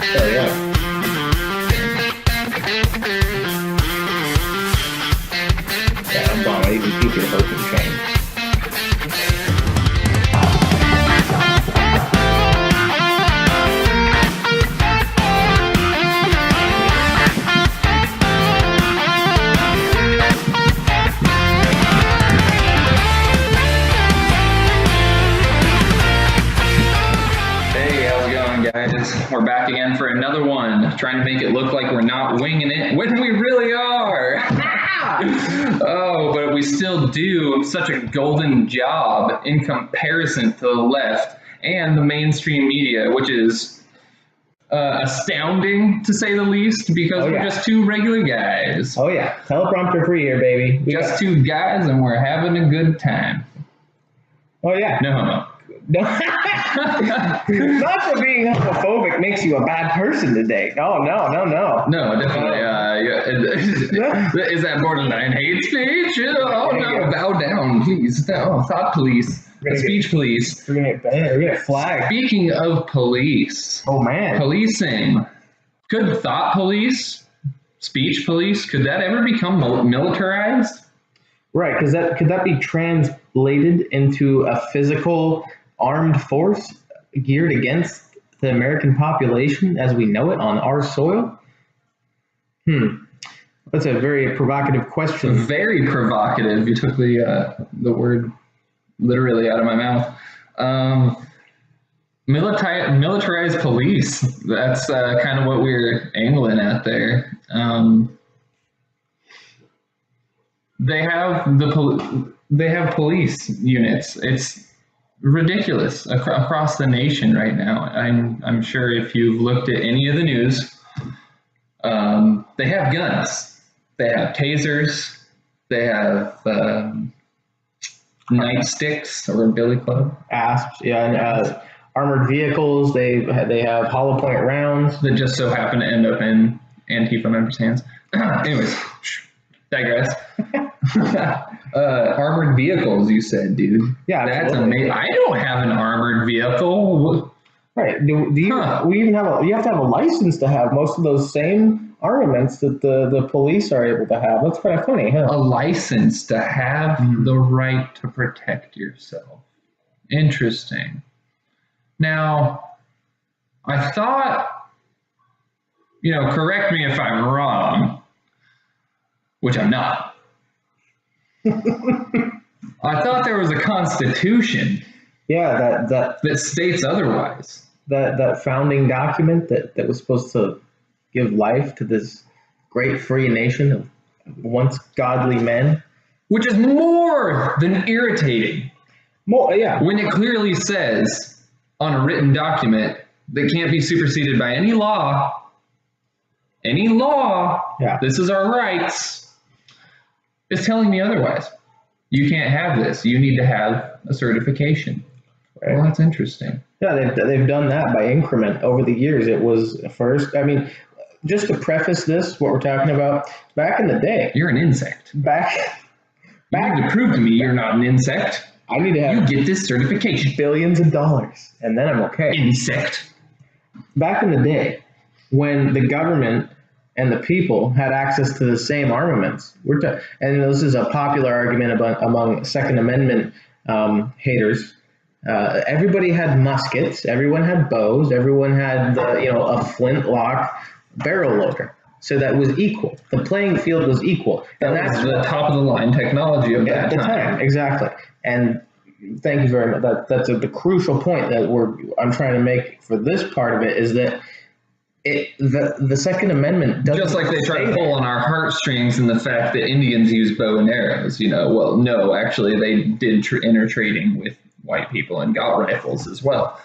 Oh, yeah. Yeah, I'm gone. I even keep your hurt and chain. We're back again for another one, trying to make it look like we're not winging it when we really are. Oh, but we still do such a golden job in comparison to the left and the mainstream media, which is astounding to say the least, because we're just two regular guys. Oh yeah, teleprompter free here, baby. Just two guys, and we're having a good time. Oh yeah. No. Not that being homophobic makes you a bad person today. No, definitely. Is that borderline hate speech? Oh no, bow down, please. No, thought police. Speech police. We're gonna get flagged. Speaking of police. Oh man. Policing. Could thought police, speech police, could that ever become militarized? Right, because could that be translated into a physical armed force geared against the American population as we know it on our soil? That's a very provocative question. Very provocative. You took the word literally out of my mouth. Militarized police. That's kind of what we're angling at there. They have police units. It's ridiculous across the nation right now. I'm sure if you've looked at any of the news, they have guns, they have tasers, they have nightsticks or billy club, asps, and armored vehicles. They have hollow point rounds that just so happen to end up in Antifa members' hands. Anyways, digress. Armored vehicles, you said, dude. Yeah, that's amazing. I don't have an armored vehicle. Right? Do you? We even have you have to have a license to have most of those same armaments that the police are able to have. That's kind of funny, huh? A license to have the right to protect yourself. Interesting. Now, I thought, correct me if I'm wrong, which I'm not. I thought there was a constitution. Yeah, that states otherwise. That founding document that was supposed to give life to this great free nation of once godly men. Which is more than irritating. When it clearly says on a written document that can't be superseded by any law. Yeah. This is our rights. It's telling me otherwise. You can't have this. You need to have a certification. Right. Well, that's interesting. Yeah, they've done that by increment over the years. It was first, just to preface this, what we're talking about, back in the day. You're an insect. You need to prove to me you're not an insect. I need to have. You get this certification. Billions of dollars, and then I'm okay. Insect. Back in the day, when the government and the people had access to the same armaments. And this is a popular argument among Second Amendment haters. Everybody had muskets, everyone had bows, everyone had a flintlock barrel loader. So that was equal. The playing field was equal. And that's the top of the line technology of that time. Exactly. And thank you very much. That's the crucial point that I'm trying to make for this part of it is that the Second Amendment doesn't just like they try to pull on our heartstrings and the fact that Indians use bow and arrows. Well, no, actually they did enter trading with white people and got rifles as well.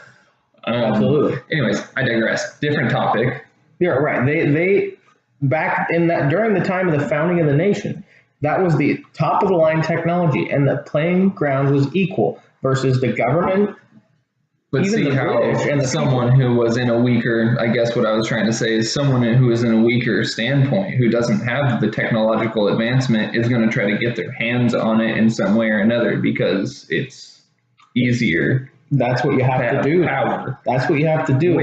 Absolutely. Anyways, I digress. Different topic. You're right. They back in that during the time of the founding of the nation, that was the top of the line technology, and the playing ground was equal versus the government. But see how someone who was in a weaker, I guess what I was trying to say is someone who is in a weaker standpoint, who doesn't have the technological advancement, is going to try to get their hands on it in some way or another because it's easier. That's what you have to do. Power. That's what you have to do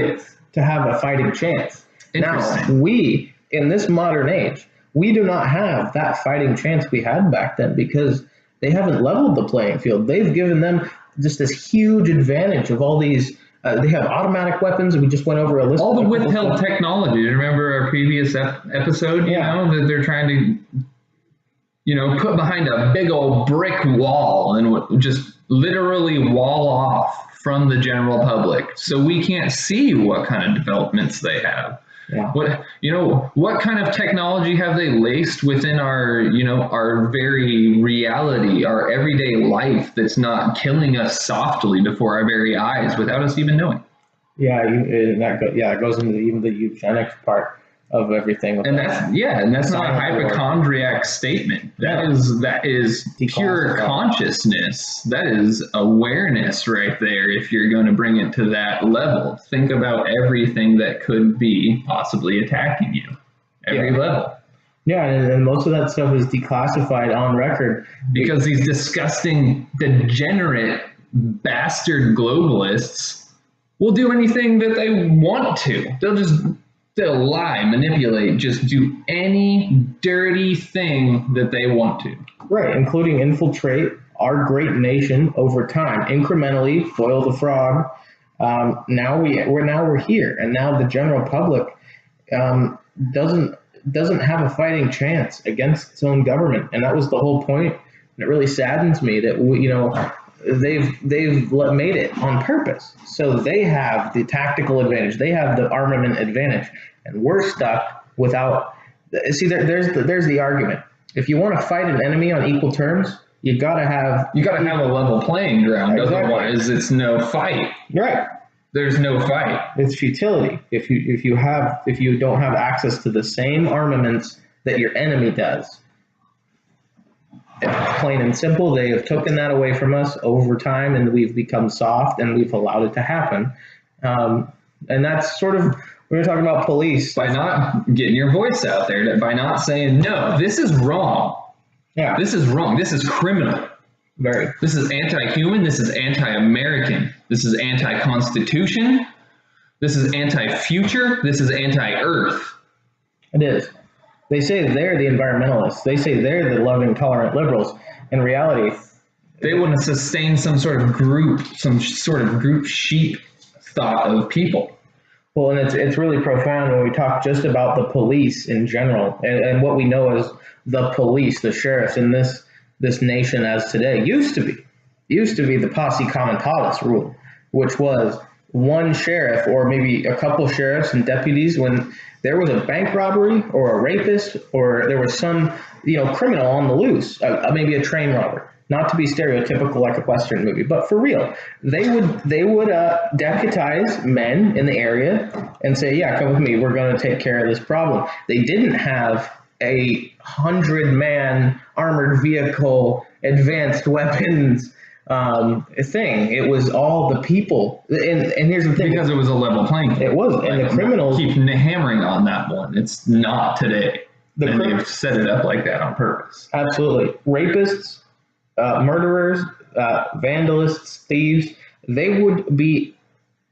to have a fighting chance. Now, we, in this modern age, we do not have that fighting chance we had back then because they haven't leveled the playing field. They've given them just this huge advantage of all these. They have automatic weapons. We just went over a list. All the withheld technology. Remember our previous episode? You know, that they're trying to, put behind a big old brick wall and just literally wall off from the general public, so we can't see what kind of developments they have. Yeah. What kind of technology have they laced within our very reality, our everyday life that's not killing us softly before our very eyes without us even knowing? Yeah, it goes into even the eugenics part of everything. And that's not a hypochondriac statement. That is pure consciousness. That is awareness right there. If you're going to bring it to that level, think about everything that could be possibly attacking you. Every level. Yeah, and most of that stuff is declassified on record. Because these disgusting, degenerate, bastard globalists will do anything that they want to. They'll lie, manipulate, just do any dirty thing that they want to. Right, including infiltrate our great nation over time, incrementally foil the frog. Now we're here, and now the general public doesn't have a fighting chance against its own government, and that was the whole point. And it really saddens me that they've made it on purpose. So they have the tactical advantage, they have the armament advantage, and we're stuck without. See, there's the argument. If you want to fight an enemy on equal terms, you gotta have a level playing ground. Exactly. Otherwise, it's no fight. Right. There's no fight. It's futility. If you don't have access to the same armaments that your enemy does. Plain and simple, they have taken that away from us over time, and we've become soft, and we've allowed it to happen. And that's sort of, we were talking about police. By not getting your voice out there, by not saying, no, this is wrong. Yeah. This is wrong. This is criminal. This is anti-human. This is anti-American. This is anti-constitution. This is anti-future. This is anti-earth. It is. They say they're the environmentalists. They say they're the loving, tolerant liberals. In reality, they want to sustain some sort of group sheep thought of people. Well, and it's really profound when we talk just about the police in general, and what we know as the police, the sheriffs in this nation as today used to be the posse comitatus rule, which was one sheriff or maybe a couple sheriffs and deputies when there was a bank robbery or a rapist or there was some criminal on the loose, maybe a train robber. Not to be stereotypical like a Western movie, but for real, they would deputize men in the area and say, "Yeah, come with me. We're going to take care of this problem." They didn't have a 100-man armored vehicle, advanced weapons thing. It was all the people. And here's the thing. Because it was a level playing field. It was. And the criminals keep hammering on that one. It's not today. They've set it up like that on purpose. Absolutely. Rapists, murderers, vandalists, thieves, they would be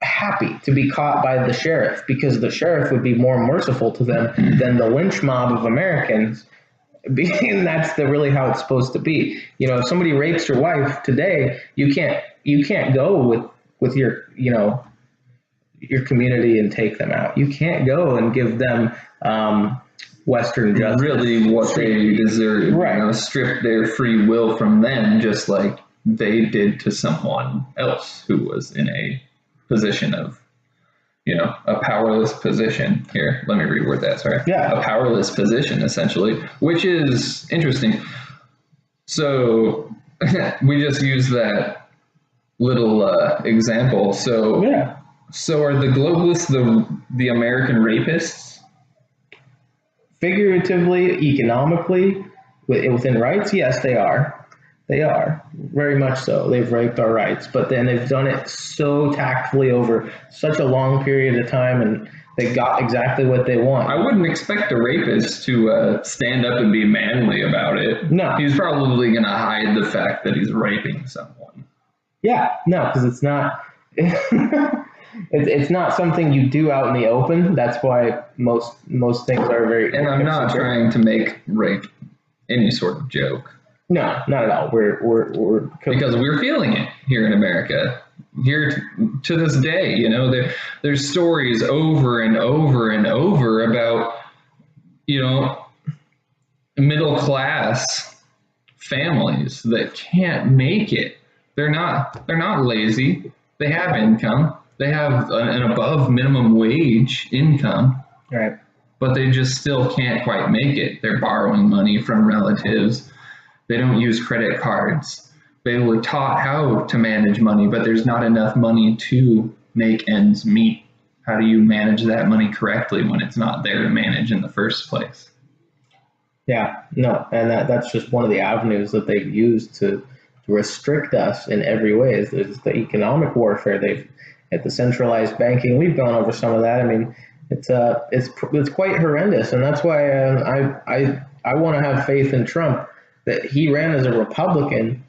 happy to be caught by the sheriff because the sheriff would be more merciful to them than the lynch mob of Americans. And that's really how it's supposed to be. If somebody rapes your wife today, you can't go with your community and take them out. You can't go and give them Western justice. Really what they deserve. Right. Strip their free will from them just like they did to someone else who was in a position of, a powerless position. Here, let me reword that, sorry. Yeah. A powerless position, essentially, which is interesting. So we just used that little example. So, yeah. So are the globalists the American rapists? Figuratively, economically, within rights, yes, they are. They are, very much so. They've raped our rights, but then they've done it so tactfully over such a long period of time, and they got exactly what they want. I wouldn't expect a rapist to stand up and be manly about it. No. He's probably going to hide the fact that he's raping someone. Yeah, no, because it's not... it's not something you do out in the open. That's why most things are very. And I'm not trying to make rape any sort of joke. No, not at all. We're because we're feeling it here in America. Here to this day, you know, there's stories over and over and over about, you know, middle class families that can't make it. They're not lazy. They have income. They have an above minimum wage income. Right. But they just still can't quite make it. They're borrowing money from relatives. They don't use credit cards. They were taught how to manage money, but there's not enough money to make ends meet. How do you manage that money correctly when it's not there to manage in the first place? Yeah, no, and that's just one of the avenues that they've used to restrict us in every way. Is the economic warfare. They've at the centralized banking. We've gone over some of that. I mean, it's quite horrendous, and that's why I want to have faith in Trump that he ran as a Republican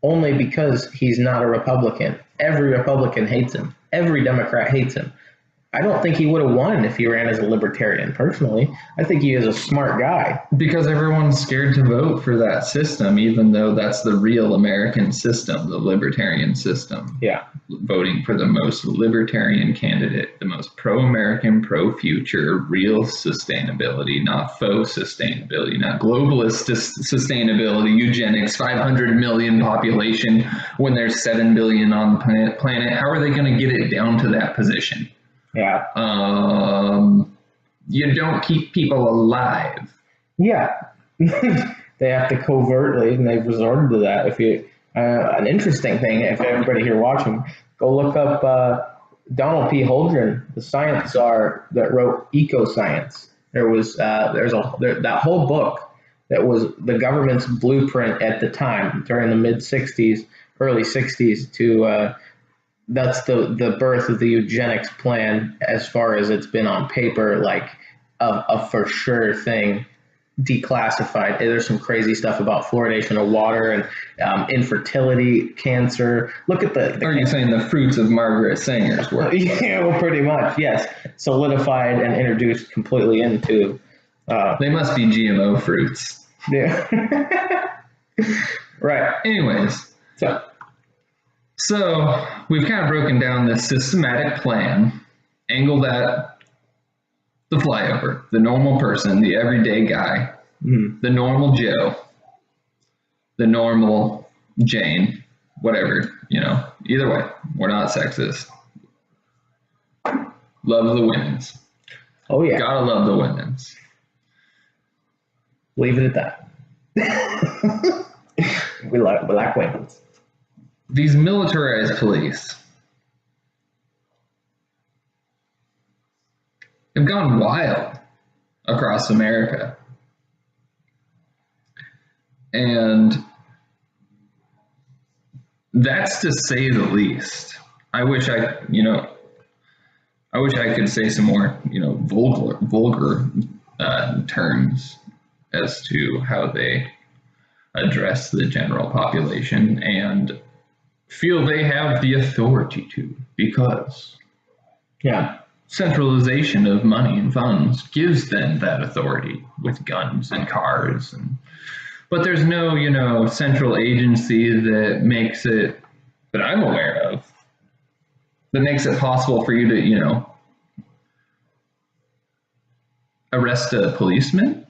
only because he's not a Republican. Every Republican hates him. Every Democrat hates him. I don't think he would have won if he ran as a libertarian, personally. I think he is a smart guy. Because everyone's scared to vote for that system, even though that's the real American system, the libertarian system. Yeah. Voting for the most libertarian candidate, the most pro-American, pro-future, real sustainability, not faux sustainability, not globalist sustainability, eugenics, 500 million population when there's 7 billion on the planet. How are they going to get it down to that position? Yeah. You don't keep people alive. Yeah. They have to covertly, and they've resorted to that. If you, an interesting thing, if everybody here watching, go look up Donald P. Holdren, the science czar that wrote Eco Science. That whole book that was the government's blueprint at the time during the mid 60s, early 60s to that's the birth of the eugenics plan as far as it's been on paper, like a for sure thing, declassified. There's some crazy stuff about fluoridation of water and infertility, cancer. Look at the Are you saying the fruits of Margaret Sanger's work? Yeah, well, pretty much, yes. Solidified and introduced completely into. They must be GMO fruits. Yeah. Right. Anyways. So we've kind of broken down this systematic plan, angled at the flyover, the normal person, the everyday guy, the normal Joe, the normal Jane, whatever, you know, either way, we're not sexist. Love the women's. Oh, yeah. Gotta love the women's. Leave it at that. we like women's. These militarized police have gone wild across America. And that's to say the least. I wish I could say some more, vulgar terms as to how they address the general population and feel they have the authority to, because centralization of money and funds gives them that authority with guns and cars, but there's no central agency that makes it, that I'm aware of, that makes it possible for you to arrest a policeman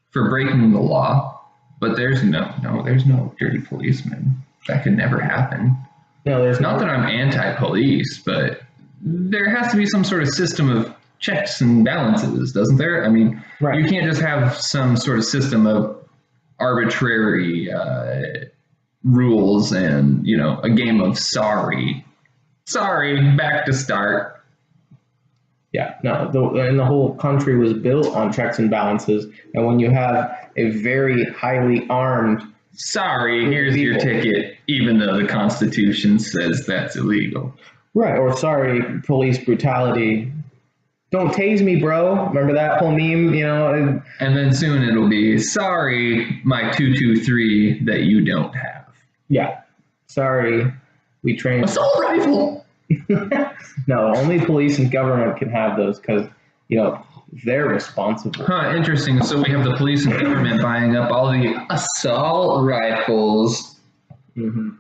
for breaking the law. But there's no dirty policeman. That could never happen. No, there's not that I'm anti-police, but there has to be some sort of system of checks and balances, doesn't there? I mean, right. You can't just have some sort of system of arbitrary rules and, a game of sorry, back to start. Yeah, no, the whole country was built on checks and balances. And when you have a very highly armed... Sorry, here's your ticket, even though the Constitution says that's illegal. Right, or sorry, police brutality. Don't tase me, bro. Remember that whole meme, And then soon it'll be, sorry, my 223 that you don't have. Yeah, sorry, we trained... Assault rifle! No, only police and government can have those because, they're responsible. Huh, interesting. So we have the police and government buying up all the assault rifles. Mm-hmm.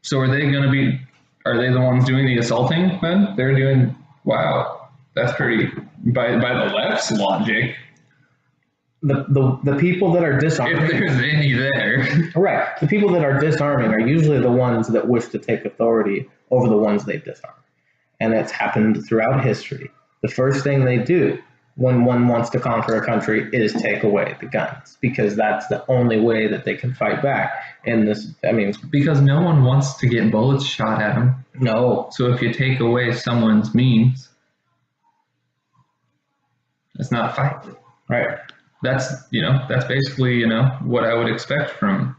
So are they the ones doing the assaulting then? They're doing, wow, that's pretty, by the left's logic. The people that are disarming. If there's any there. Right. The people that are disarming are usually the ones that wish to take authority over the ones they've disarmed. And it's happened throughout history. The first thing they do when one wants to conquer a country is take away the guns, because that's the only way that they can fight back. And because no one wants to get bullets shot at them. No. So if you take away someone's means, it's not a fight. Right. That's basically, what I would expect from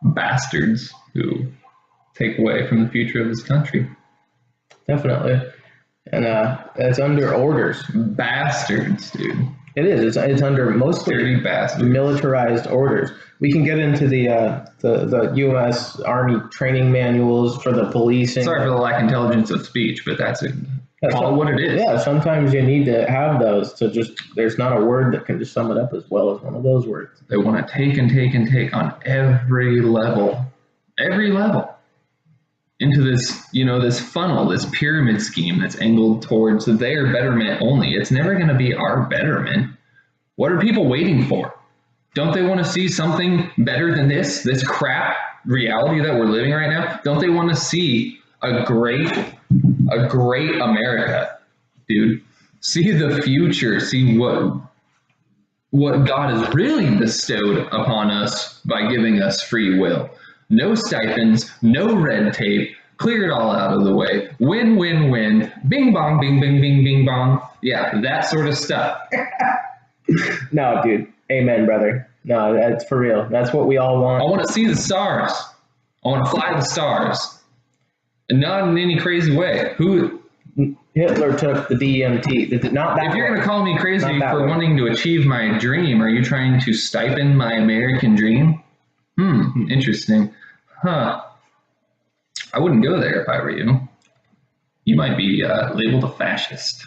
bastards who take away from the future of this country. Definitely. And it's under orders. Bastards, dude. It is. It's under mostly dirty bastards. Militarized orders. We can get into the U.S. Army training manuals for the policing. Sorry for the lack of intelligence of speech, but that's what it is. Yeah, sometimes you need to have those to there's not a word that can just sum it up as well as one of those words. They want to take and take and take on every level into this, this funnel, this pyramid scheme that's angled towards their betterment only. It's never going to be our betterment. What are people waiting for? Don't they want to see something better than this crap reality that we're living right now? Don't they want to see a great America, dude? See the future, see what God has really bestowed upon us by giving us free will. No stipends, no red tape, clear it all out of the way. Win, win, win. Bing, bong, bing, bing, bing, bing, bong. Yeah, that sort of stuff. No, dude. Amen, brother. No, that's for real. That's what we all want. I want to see the stars. I want to fly the stars. And not in any crazy way. Hitler took the DMT. Not that. If you're going to call me crazy for way. wanting to achieve my dream, are you trying to stipend my American dream? Interesting. Huh. I wouldn't go there if I were you. You might be labeled a fascist.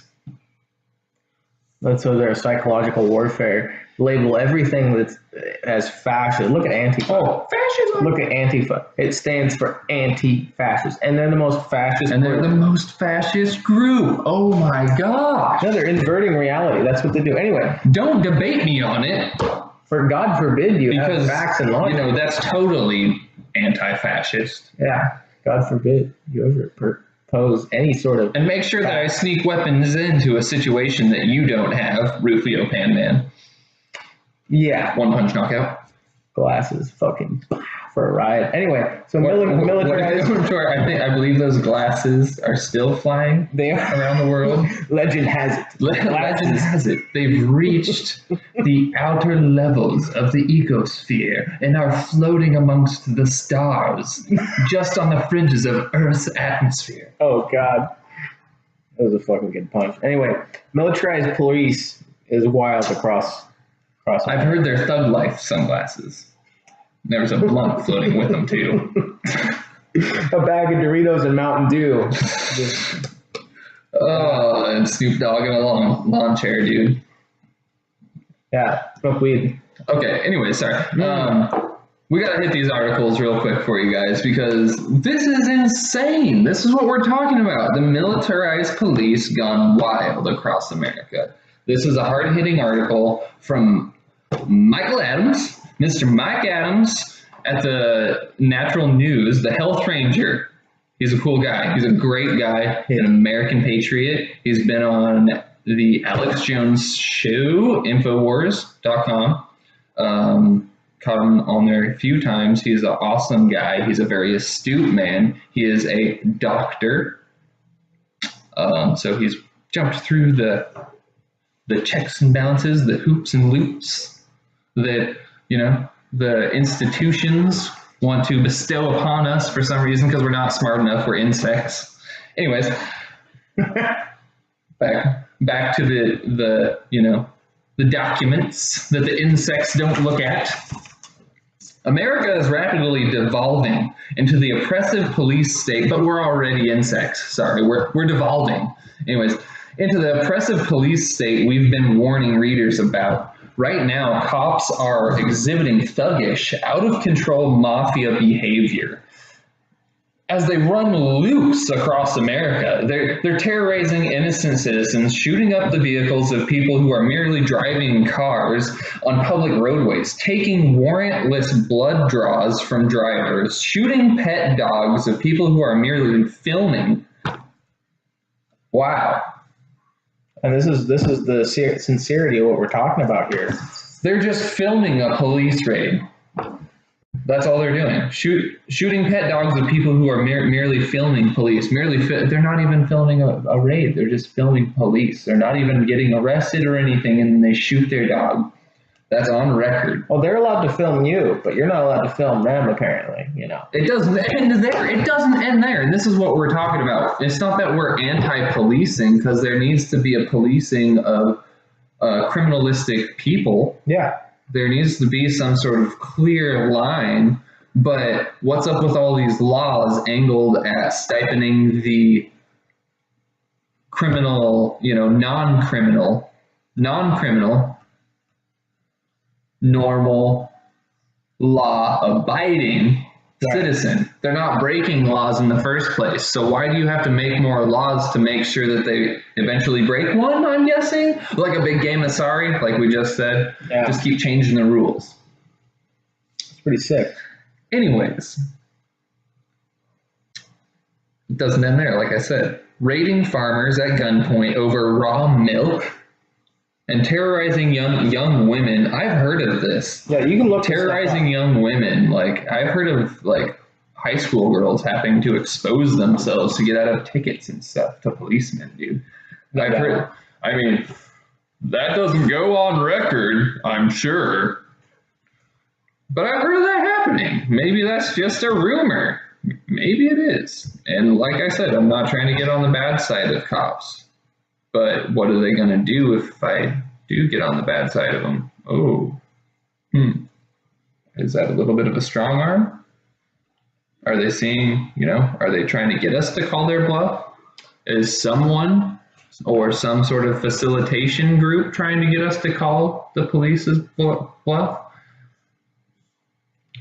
That's so their psychological warfare. Label everything that's as fascist. Look at Antifa. Oh, fascism. Look at Antifa. It stands for anti-fascist. And they're the most fascist group. They're the most fascist group. Oh my gosh. No, they're inverting reality. That's what they do. Anyway. Don't debate me on it. For God forbid you have facts and logic. That's totally anti-fascist. Yeah. God forbid you ever pose any sort of... And make sure that I sneak weapons into a situation that you don't have, Rufio Panman. Yeah. One punch knockout. Glasses fucking for a ride. Anyway, so militarized... I believe those glasses are still flying around the world. Legend has it. Legend has it. They've reached the outer levels of the ecosphere and are floating amongst the stars, just on the fringes of Earth's atmosphere. Oh, God. That was a fucking good punch. Anyway, militarized police is wild across I've heard they're thug life sunglasses. There's a blunt floating with them, too. A bag of Doritos and Mountain Dew. And Snoop Dogg in a lawn chair, dude. Yeah, smoke weed. Okay, anyway, sorry. We gotta hit these articles real quick for you guys because this is insane. This is what we're talking about. The militarized police gone wild across America. This is a hard-hitting article from Michael Adams, Mr. Mike Adams at the Natural News, the Health Ranger. He's a cool guy. He's a great guy. He's an American patriot. He's been on the Alex Jones Show, Infowars.com. Caught him on there a few times. He's an awesome guy. He's a very astute man. He is a doctor. So he's jumped through the checks and balances, the hoops and loops that, the institutions want to bestow upon us for some reason because we're not smart enough. We're insects. Anyways, back to the documents that the insects don't look at. America is rapidly devolving into the oppressive police state, but we're already insects. Sorry, we're devolving. Anyways, into the oppressive police state we've been warning readers about. Right now, cops are exhibiting thuggish, out of control mafia behavior as they run loose across America. They're terrorizing innocent citizens, shooting up the vehicles of people who are merely driving cars on public roadways, taking warrantless blood draws from drivers, shooting pet dogs of people who are merely filming. Wow. And this is the sincerity of what we're talking about here. They're just filming a police raid. That's all they're doing. Shooting pet dogs of people who are merely filming police. They're not even filming a raid. They're just filming police. They're not even getting arrested or anything, and they shoot their dog. That's on record. Well, they're allowed to film you, but you're not allowed to film them, apparently, you know. It doesn't end there. It doesn't end there. And this is what we're talking about. It's not that we're anti-policing, because there needs to be a policing of criminalistic people. Yeah. There needs to be some sort of clear line. But what's up with all these laws angled at stipending the criminal, non-criminal, normal, law-abiding citizen? They're not breaking laws in the first place. So why do you have to make more laws to make sure that they eventually break one, I'm guessing? Like a big game of sorry, like we just said. Yeah. Just keep changing the rules. It's pretty sick. Anyways, it doesn't end there, like I said. Raiding farmers at gunpoint over raw milk and terrorizing young women. I've heard of this. Yeah, you can look terrorizing young women. Like, I've heard of high school girls having to expose themselves to get out of tickets and stuff to policemen, dude. I've heard. I mean, that doesn't go on record, I'm sure. But I've heard of that happening. Maybe that's just a rumor. Maybe it is. And like I said, I'm not trying to get on the bad side of cops. But what are they going to do if I do get on the bad side of them? Oh, is that a little bit of a strong arm? Are they seeing, are they trying to get us to call their bluff? Is someone or some sort of facilitation group trying to get us to call the police's bluff?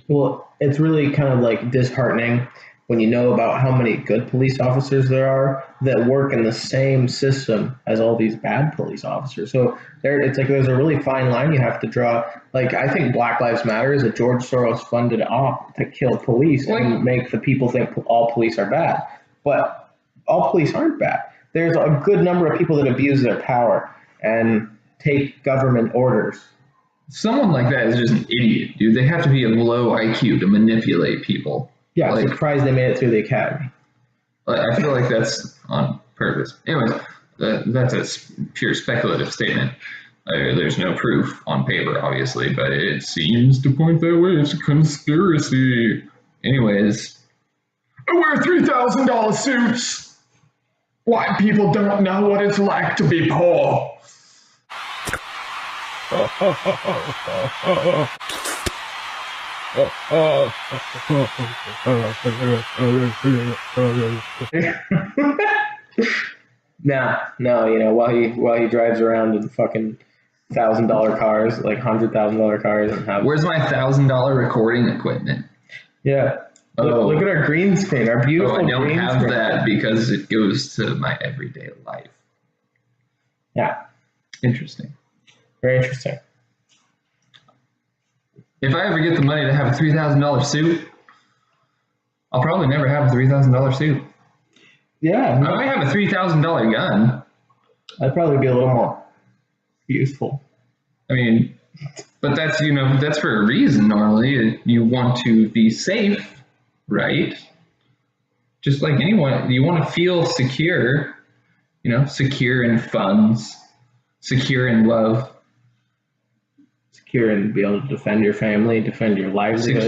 Well, it's really kind of disheartening when you know about how many good police officers there are that work in the same system as all these bad police officers. So it's there's a really fine line you have to draw. I think Black Lives Matter is a George Soros funded op to kill police and make the people think all police are bad. But all police aren't bad. There's a good number of people that abuse their power and take government orders. Someone like that is just an idiot, dude. They have to be of low IQ to manipulate people. Yeah, I'm surprised they made it through the academy. I feel like that's on purpose. Anyways, that's a pure speculative statement. There's no proof on paper, obviously, but it seems to point that way. It's a conspiracy. Anyways. I wear $3,000 suits. White people don't know what it's like to be poor. No, while he drives around in fucking $1,000 cars, $100,000 cars, and where's my $1,000 recording equipment? Yeah. Look at our green screen, our beautiful green screen. I don't have that because it goes to my everyday life. Yeah. Interesting. Very interesting. If I ever get the money to have a $3,000 suit, I'll probably never have a $3,000 suit. Yeah. I might have a $3,000 gun. That'd probably be a little more useful. I mean, but that's, that's for a reason normally. You want to be safe, right? Just like anyone, you want to feel secure, secure in funds, secure in love. Secure and be able to defend your family, defend your livelihood.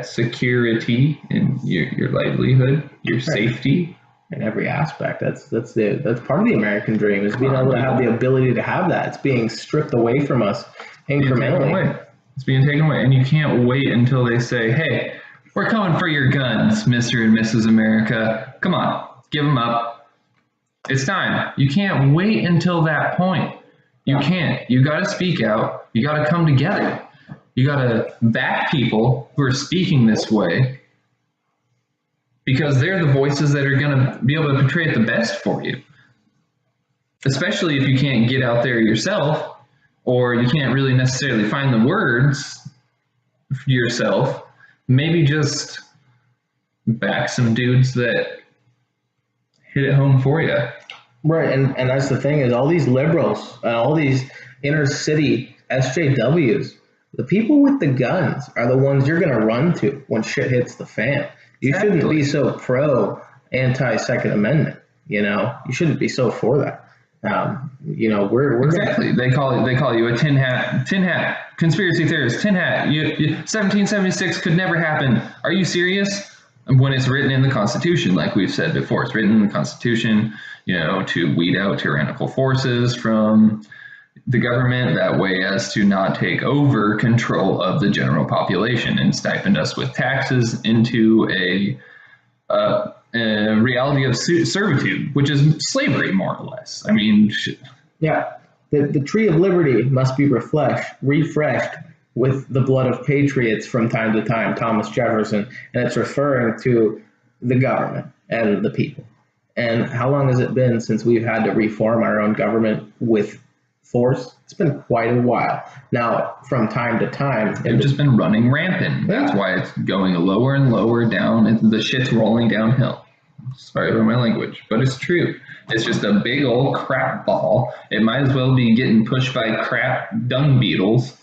Security in your livelihood, your safety. In every aspect. That's part of the American dream, is being able to have the ability to have that. It's being stripped away from us incrementally. It's being taken away, and you can't wait until they say, hey, we're coming for your guns, Mr. and Mrs. America. Come on, give them up. It's time. You can't wait until that point. You can't. You got to speak out. You got to come together. You got to back people who are speaking this way, because they're the voices that are going to be able to portray it the best for you. Especially if you can't get out there yourself, or you can't really necessarily find the words for yourself. Maybe just back some dudes that hit it home for you. Right, and that's the thing, is all these liberals and all these inner city SJWs, the people with the guns are the ones you're going to run to when shit hits the fan. You shouldn't be so pro anti-Second Amendment. You shouldn't be so for that. We're exactly. They call you a tin hat conspiracy theorist, tin hat. 1776 could never happen. Are you serious? When it's written in the Constitution, like we've said before, it's written in the Constitution, to weed out tyrannical forces from the government, that way as to not take over control of the general population and stipend us with taxes into a reality of servitude, which is slavery, more or less. I mean, yeah, the tree of liberty must be refreshed with the blood of patriots from time to time, Thomas Jefferson, and it's referring to the government and the people. And how long has it been since we've had to reform our own government with force? It's been quite a while. Now, from time to time, they've just been running rampant. That's why it's going lower and lower down, and the shit's rolling downhill. Sorry for my language, but it's true. It's just a big old crap ball. It might as well be getting pushed by crap dung beetles.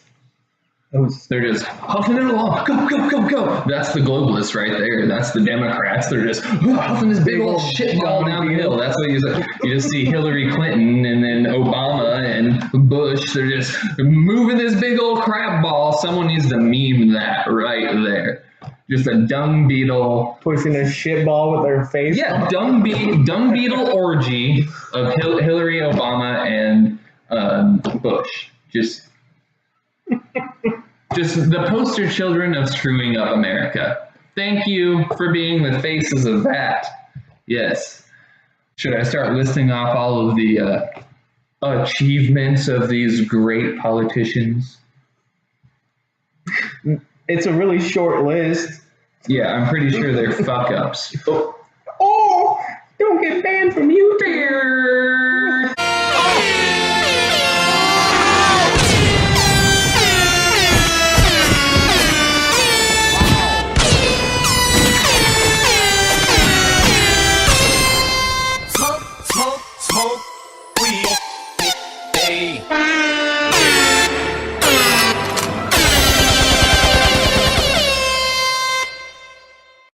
They're just huffing it along. Go, go, go, go. That's the globalists right there. That's the Democrats. They're just huffing this big old shit ball down the hill. That's what you just see Hillary Clinton and then Obama and Bush. They're just moving this big old crap ball. Someone needs to meme that right there. Just a dung beetle pushing a shit ball with their face. Yeah, dung beetle orgy of Hillary, Obama, and Bush. Just the poster children of screwing up America. Thank you for being the faces of that. Yes. Should I start listing off all of the achievements of these great politicians? It's a really short list. Yeah, I'm pretty sure they're fuck ups. Oh, don't get banned from YouTube. Smoke, weed, hey.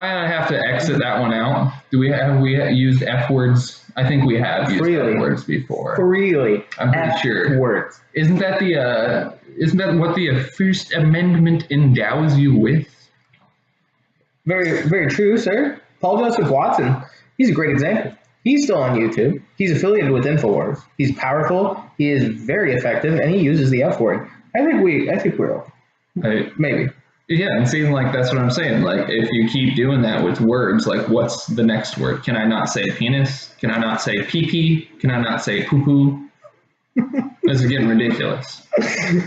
I have to exit that one out. We used F words? I think we have used F words before. Freely. I'm pretty sure. Words. Isn't that what the First Amendment endows you with? Very, very true, sir. Paul Joseph Watson, he's a great example. He's still on YouTube. He's affiliated with InfoWars. He's powerful. He is very effective, and he uses the F word. I think we're okay. Maybe. Yeah, and seeing that's what I'm saying. Like, if you keep doing that with words, what's the next word? Can I not say penis? Can I not say pee-pee? Can I not say poo-poo? This is getting ridiculous.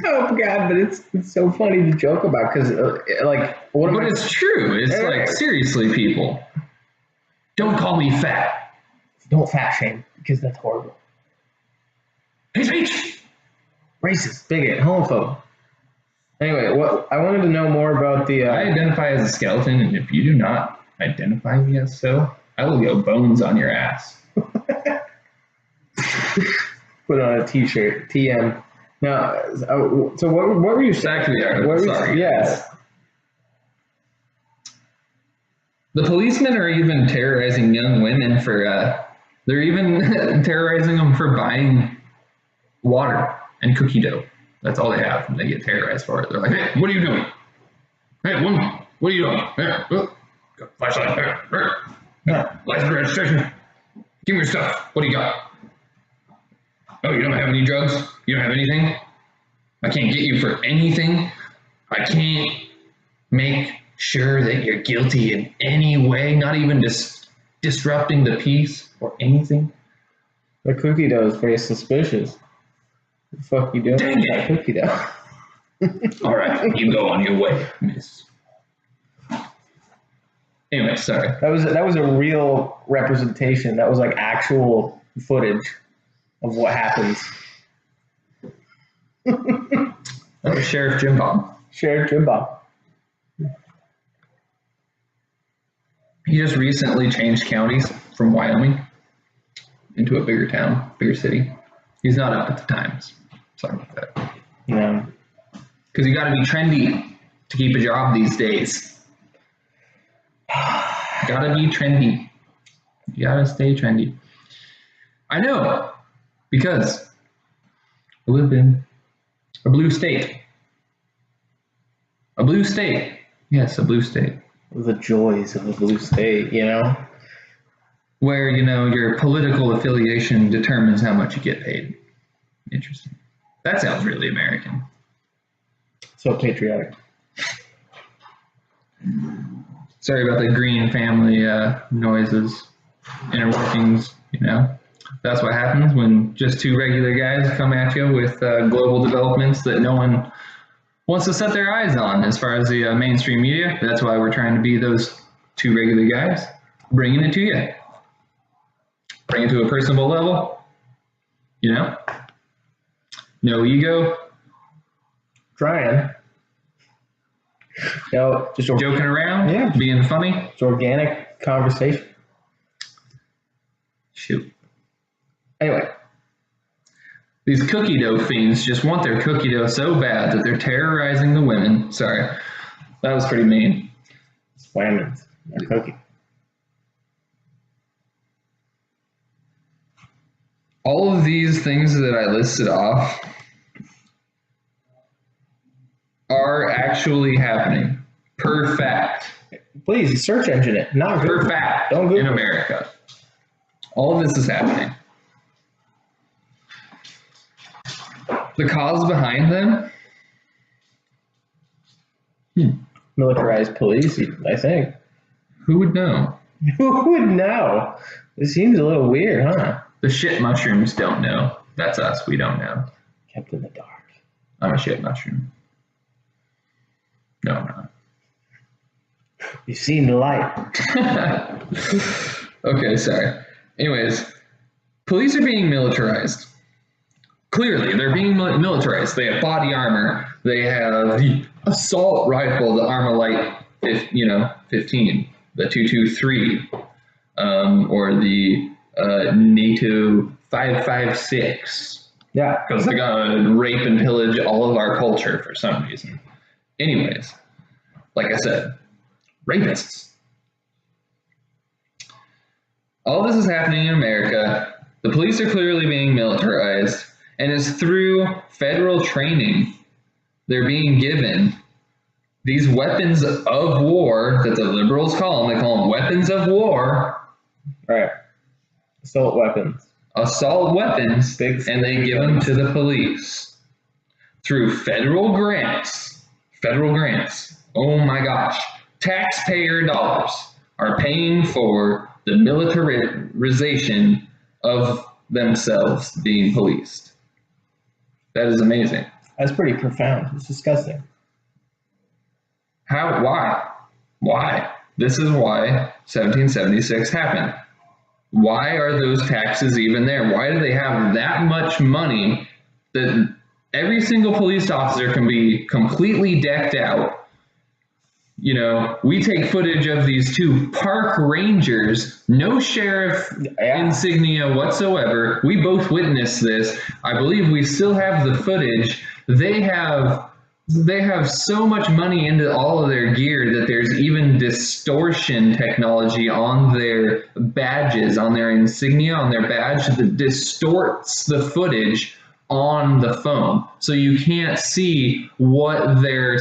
Oh God, but it's so funny to joke about because But it's true. It's seriously, people, don't call me fat. Don't fat shame, because that's horrible. Hate speech! Racist, bigot, homophobe. Anyway, I wanted to know more about the... I identify as a skeleton, and if you do not identify me as so, I will go bones on your ass. Put on a t-shirt, TM. Now, so what were you saying? Back to the article, sorry. Yeah. The policemen are even terrorizing young women for... They're even terrorizing them for buying water and cookie dough. That's all they have, and they get terrorized for it. They're like, hey, what are you doing? Hey, woman, what are you doing? Here, look. Flashlight. Here. License registration. Give me your stuff. What do you got? Oh, you don't have any drugs? You don't have anything? I can't get you for anything? I can't make sure that you're guilty in any way, not even disrupting the peace or anything. The cookie dough is very suspicious. What the fuck you doing Dang with it. that cookie dough? All right, you go on your way, miss. Anyway, sorry. That was a real representation. That was like actual footage of what happens. That was Sheriff Jim Bob. Sheriff Jim Bob. He just recently changed counties from Wyoming into a bigger town, bigger city. He's not up at the times. Sorry about that. Yeah. Because you got to be trendy to keep a job these days. Gotta be trendy. You gotta stay trendy. I know, because I live in a blue state. A blue state. Yes, a blue state. The joys of a blue state, you know? Where, you know, your political affiliation determines how much you get paid. Interesting. That sounds really American. So patriotic. Sorry about the green family noises, inner workings, you know. That's what happens when just two regular guys come at you with global developments that no one wants to set their eyes on as far as the mainstream media. That's why we're trying to be those two regular guys, bringing it to you. Bring it to a personable level, you know. No ego. Trying. You know, just Joking around, yeah, being funny. it's organic conversation. Shoot. Anyway, These cookie dough fiends just want their cookie dough so bad that they're terrorizing the women. Sorry, that was pretty mean. Whammons, a cookie. All of these things that I listed off are actually happening per fact. Please search engine it, not Per Google. fact Don't Google in it. America. All of this is happening. The cause behind them? Militarized police, I think. Who would know? Who would know? It seems a little weird, huh? The shit mushrooms don't know. That's us. We don't know. Kept in the dark. I'm a shit mushroom. No, I'm not. You've seen the light. Okay, sorry. Anyways, police are being militarized. Clearly, they're being militarized. They have body armor. They have the assault rifle, the Armalite, 15, the 223, or the NATO 5.56. Yeah. Because they're gonna rape and pillage all of our culture for some reason. Anyways, like I said, rapists. All this is happening in America. The police are clearly being militarized, and it's through federal training they're being given these weapons of war that the liberals call them. They call them weapons of war. Right. Assault weapons. Assault weapons, Big and they give them to the police through federal grants. Federal grants. Oh my gosh. Taxpayer dollars are paying for the militarization of themselves being policed. That is amazing. That's pretty profound. It's disgusting. How? Why? Why? This is why 1776 happened. Why are those taxes even there? Why do they have that much money that every single police officer can be completely decked out? You know, we take footage of these two park rangers, no sheriff insignia whatsoever. We both witnessed this. I believe we still have the footage. They have so much money into all of their gear that there's even distortion technology on their badges, on their insignia, on their badge that distorts the footage on the phone, so you can't see what their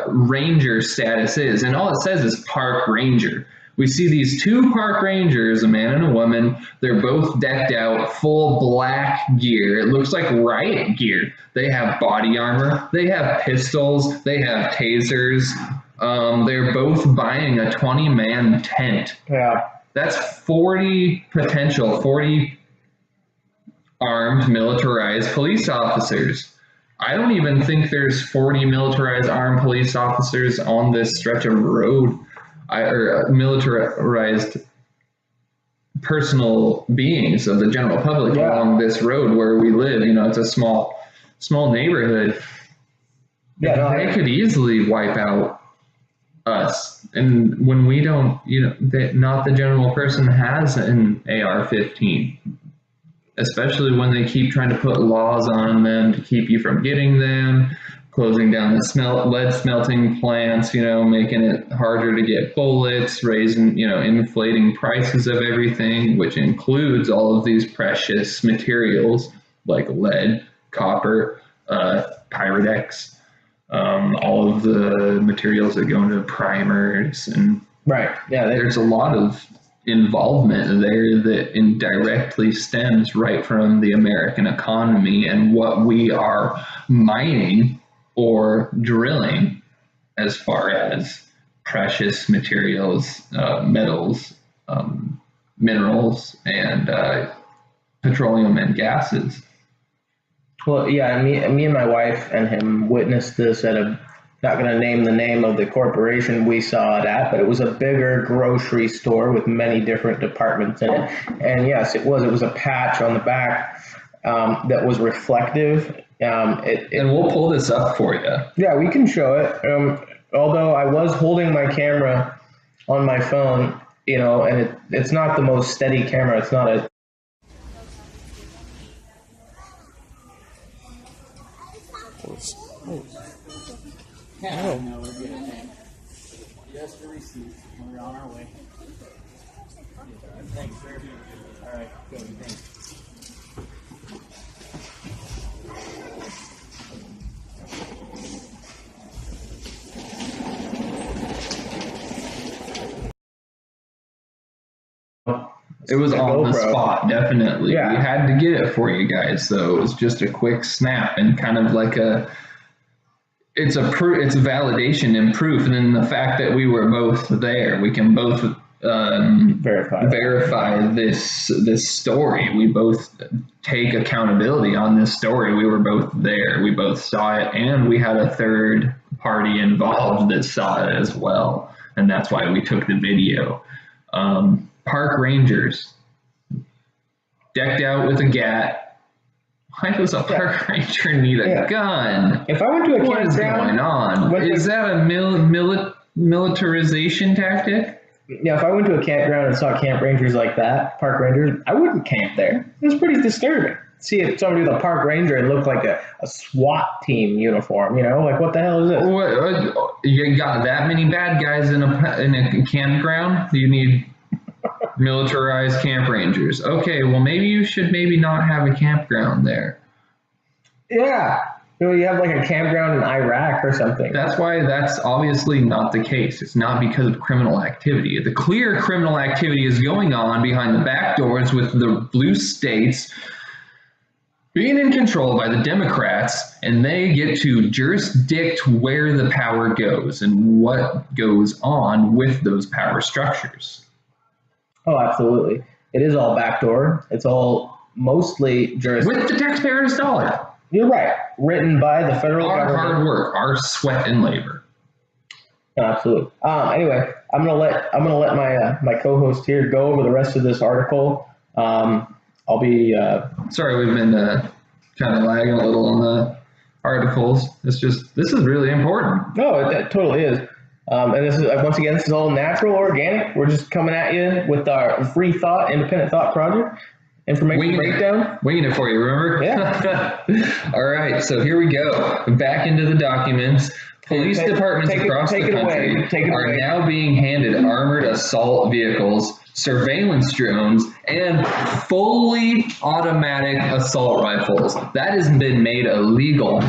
ranger status is, and all it says is park ranger. We see these two park rangers, a man and a woman. They're both decked out, full black gear. It looks like riot gear. They have body armor. They have pistols. They have tasers. They're both buying a 20-man tent. Yeah. That's 40 armed, militarized police officers. I don't even think there's 40 militarized armed police officers on this stretch of road, or militarized personal beings of the general public along this road where we live. You know, it's a small neighborhood. Yeah, they could easily wipe out us. And when we don't, you know, not the general person has an AR-15. Especially when they keep trying to put laws on them to keep you from getting them, closing down the lead smelting plants, you know, making it harder to get bullets, raising, you know, inflating prices of everything, which includes all of these precious materials like lead, copper, Pyrex, all of the materials that go into primers. And there's a lot of involvement there that indirectly stems right from the American economy and what we are mining or drilling as far as precious materials, metals, minerals, and petroleum and gases. Well, yeah, me and my wife and him witnessed this at not going to name the name of the corporation we saw it at, but it was a bigger grocery store with many different departments in it. And yes, it was a patch on the back that was reflective. And we'll pull this up for you. Yeah, we can show it. Although I was holding my camera on my phone, you know, and it's not the most steady camera. It's not a Yeah, no, we're good. Thanks. Just the receipts. We're on our way. Thanks, sir. All right, good. Thanks. It was on the spot, definitely. Yeah. We had to get it for you guys, so it was just a quick snap and kind of like it's a validation and proof, and then the fact that we were both there, we can both verify this story. We both take accountability on this story. We were both there. We both saw it, and we had a third party involved that saw it as well, and that's why we took the video. Park rangers decked out with a gat. Why does a park ranger need a gun? If I went to a what is going on? Is that a militarization tactic? Yeah, if I went to a campground and saw camp rangers like that, park rangers, I wouldn't camp there. It's pretty disturbing. See if somebody with a park ranger and look like a SWAT team uniform, you know, like what the hell is this? What, you got that many bad guys in a campground? You need militarized camp rangers. Okay, well maybe you should not have a campground there. Yeah. You know, you have like a campground in Iraq or something. That's why that's obviously not the case. It's not because of criminal activity. The clear criminal activity is going on behind the back doors with the blue states being in control by the Democrats, and they get to jurisdict where the power goes and what goes on with those power structures. Oh, absolutely. It is all backdoor. It's all mostly with the taxpayer's dollar. You're right. Written by the federal government. Our hard work, our sweat and labor. Absolutely. Anyway, I'm gonna let my co-host here go over the rest of this article. I'll be sorry, we've been kind of lagging a little on the articles. This is really important. No, it totally is. And this is once again, this is all natural, organic. We're just coming at you with our free thought, independent thought project. Information breakdown. Winging it for you, remember? Yeah. All right, so here we go. Back into the documents. Police departments across the country are now being handed armored assault vehicles, surveillance drones, and fully automatic assault rifles. That has been made illegal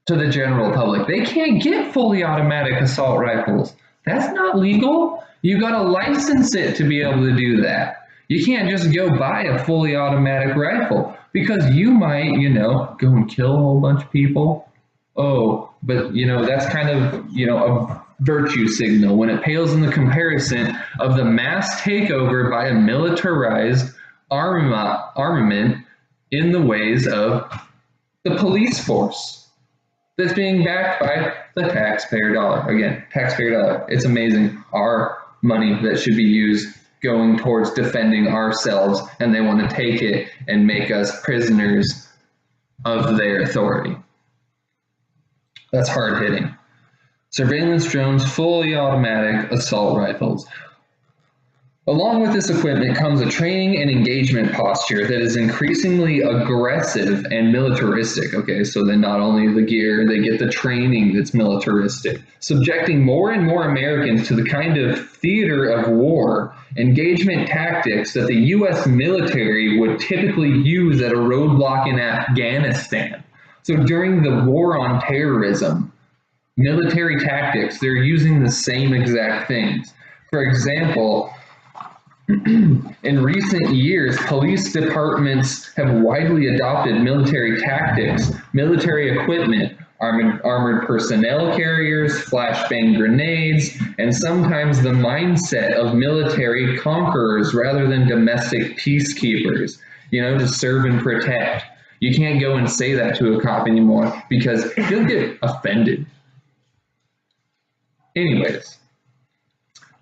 to the general public. They can't get fully automatic assault rifles. That's not legal. You got to license it to be able to do that. You can't just go buy a fully automatic rifle because you might, go and kill a whole bunch of people. Oh, but that's kind of, a virtue signal when it pales in the comparison of the mass takeover by a militarized armament in the ways of the police force that's being backed by the taxpayer dollar. Again, taxpayer dollar. It's amazing. Our money that should be used going towards defending ourselves, and they want to take it and make us prisoners of their authority. That's hard hitting. Surveillance drones, fully automatic assault rifles. Along with this equipment comes a training and engagement posture that is increasingly aggressive and militaristic. Okay, so then not only the gear, they get the training that's militaristic, subjecting more and more Americans to the kind of theater of war engagement tactics that the U.S. military would typically use at a roadblock in Afghanistan. So during the war on terrorism, military tactics, they're using the same exact things. For example, in recent years, police departments have widely adopted military tactics, military equipment, armored personnel carriers, flashbang grenades, and sometimes the mindset of military conquerors rather than domestic peacekeepers, to serve and protect. You can't go and say that to a cop anymore because he'll get offended. Anyways,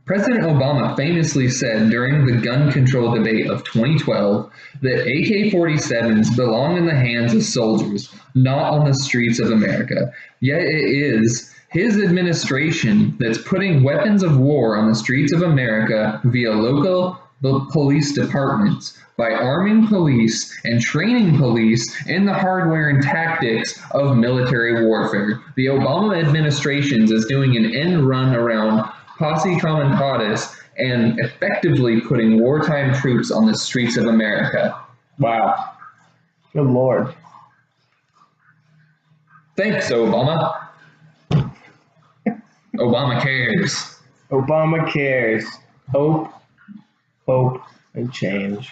President Obama famously said during the gun control debate of 2012 that AK-47s belong in the hands of soldiers, not on the streets of America. Yet it is his administration that's putting weapons of war on the streets of America via local police departments by arming police and training police in the hardware and tactics of military warfare. The Obama administration is doing an end run around posse comitatus and effectively putting wartime troops on the streets of America. Wow. Good Lord. Thanks, Obama. Obama cares. Obama cares. Hope, and change.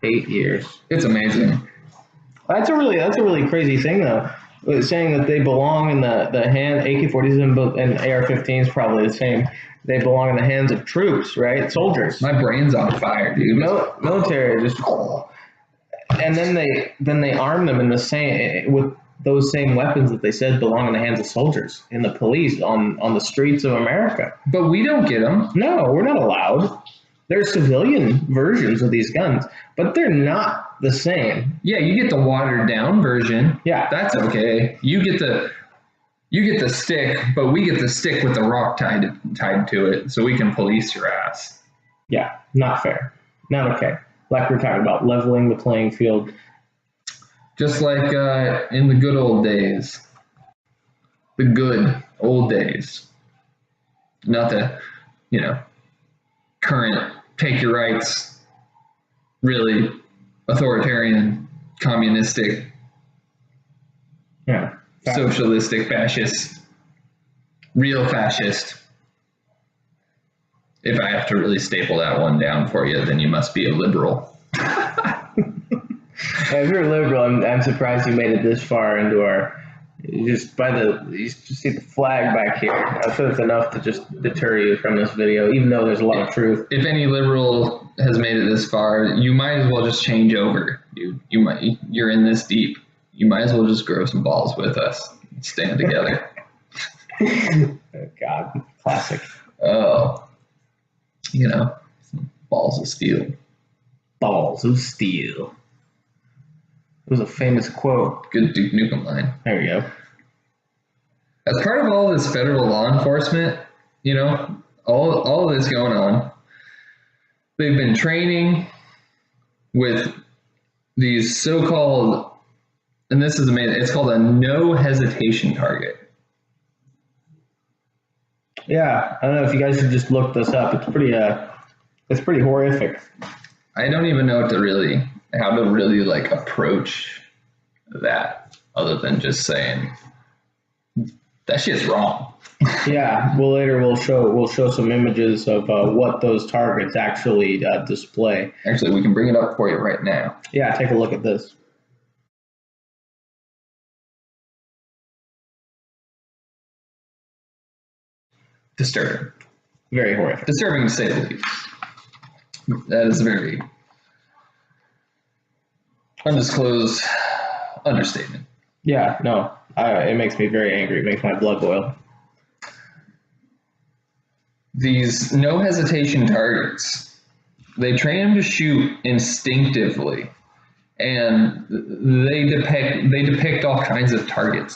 8 years. It's amazing. That's a really crazy thing, though. Saying that they belong in the hand, AK-47 and AR-15s probably the same. They belong in the hands of troops, right? Soldiers. My brain's on fire, dude. Military just, and then they arm them in the same with those same weapons that they said belong in the hands of soldiers in the police on the streets of America. But we don't get them. No, we're not allowed. There's civilian versions of these guns, but they're not the same. Yeah, you get the watered down version. Yeah, that's okay. You get the stick, but we get the stick with the rock tied to it, so we can police your ass. Yeah, not fair. Not okay. Like we're talking about leveling the playing field. Just like in the good old days. The good old days. Not the, current take your rights, really authoritarian, communistic, socialistic, fascist, real fascist. If I have to really staple that one down for you, then you must be a liberal. If you're a liberal, I'm surprised you made it this far into our. You just see the flag back here. I'm sure it's enough to just deter you from this video, even though there's a lot of truth. If any liberal has made it this far, you might as well just change over, dude. You're in this deep. You might as well just grow some balls with us and stand together. Oh, God, classic. Oh, some balls of steel. Balls of steel. It was a famous quote. Good Duke Nukem line. There we go. As part of all this federal law enforcement, all of this going on, they've been training with these so-called, and this is amazing, it's called a no hesitation target. Yeah, I don't know if you guys should just look this up. It's pretty horrific. I don't even know how to really approach that other than just saying That shit's wrong. Yeah, well later we'll show some images of what those targets actually display. Actually, we can bring it up for you right now. Yeah, take a look at this. Disturbing. Very horrific. Disturbing to say the least. That is a very undisclosed understatement. Yeah, no, it makes me very angry. It makes my blood boil. These no hesitation targets, they train them to shoot instinctively, and they depict all kinds of targets.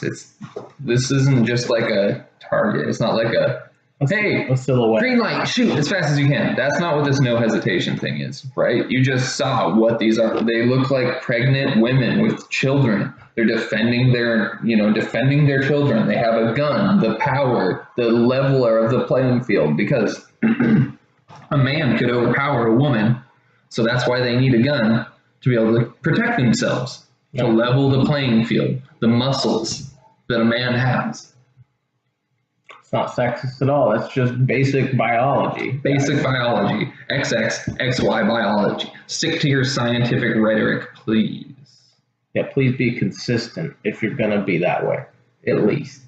This isn't just like a target. It's not like a silhouette. Green light, shoot as fast as you can. That's not what this no hesitation thing is, right? You just saw what these are. They look like pregnant women with children. They're defending their children. They have a gun, the power, the leveler of the playing field, because a man could overpower a woman. So that's why they need a gun, to be able to protect themselves, to level the playing field, the muscles that a man has. It's not sexist at all. That's just basic biology. Basic biology. XX, XY biology. Stick to your scientific rhetoric, please. Yeah, please be consistent if you're going to be that way, at least.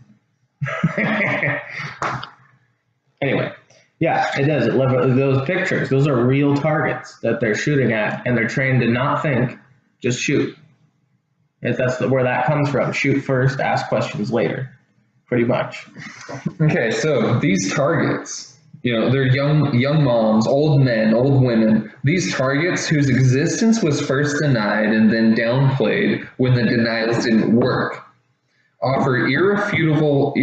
Anyway, yeah, it does. Those pictures, those are real targets that they're shooting at, and they're trained to not think, just shoot. That's where that comes from. Shoot first, ask questions later. Pretty much. Okay, so these targets, they're young moms, old men, old women. These targets whose existence was first denied and then downplayed when the denials didn't work, offer irrefutable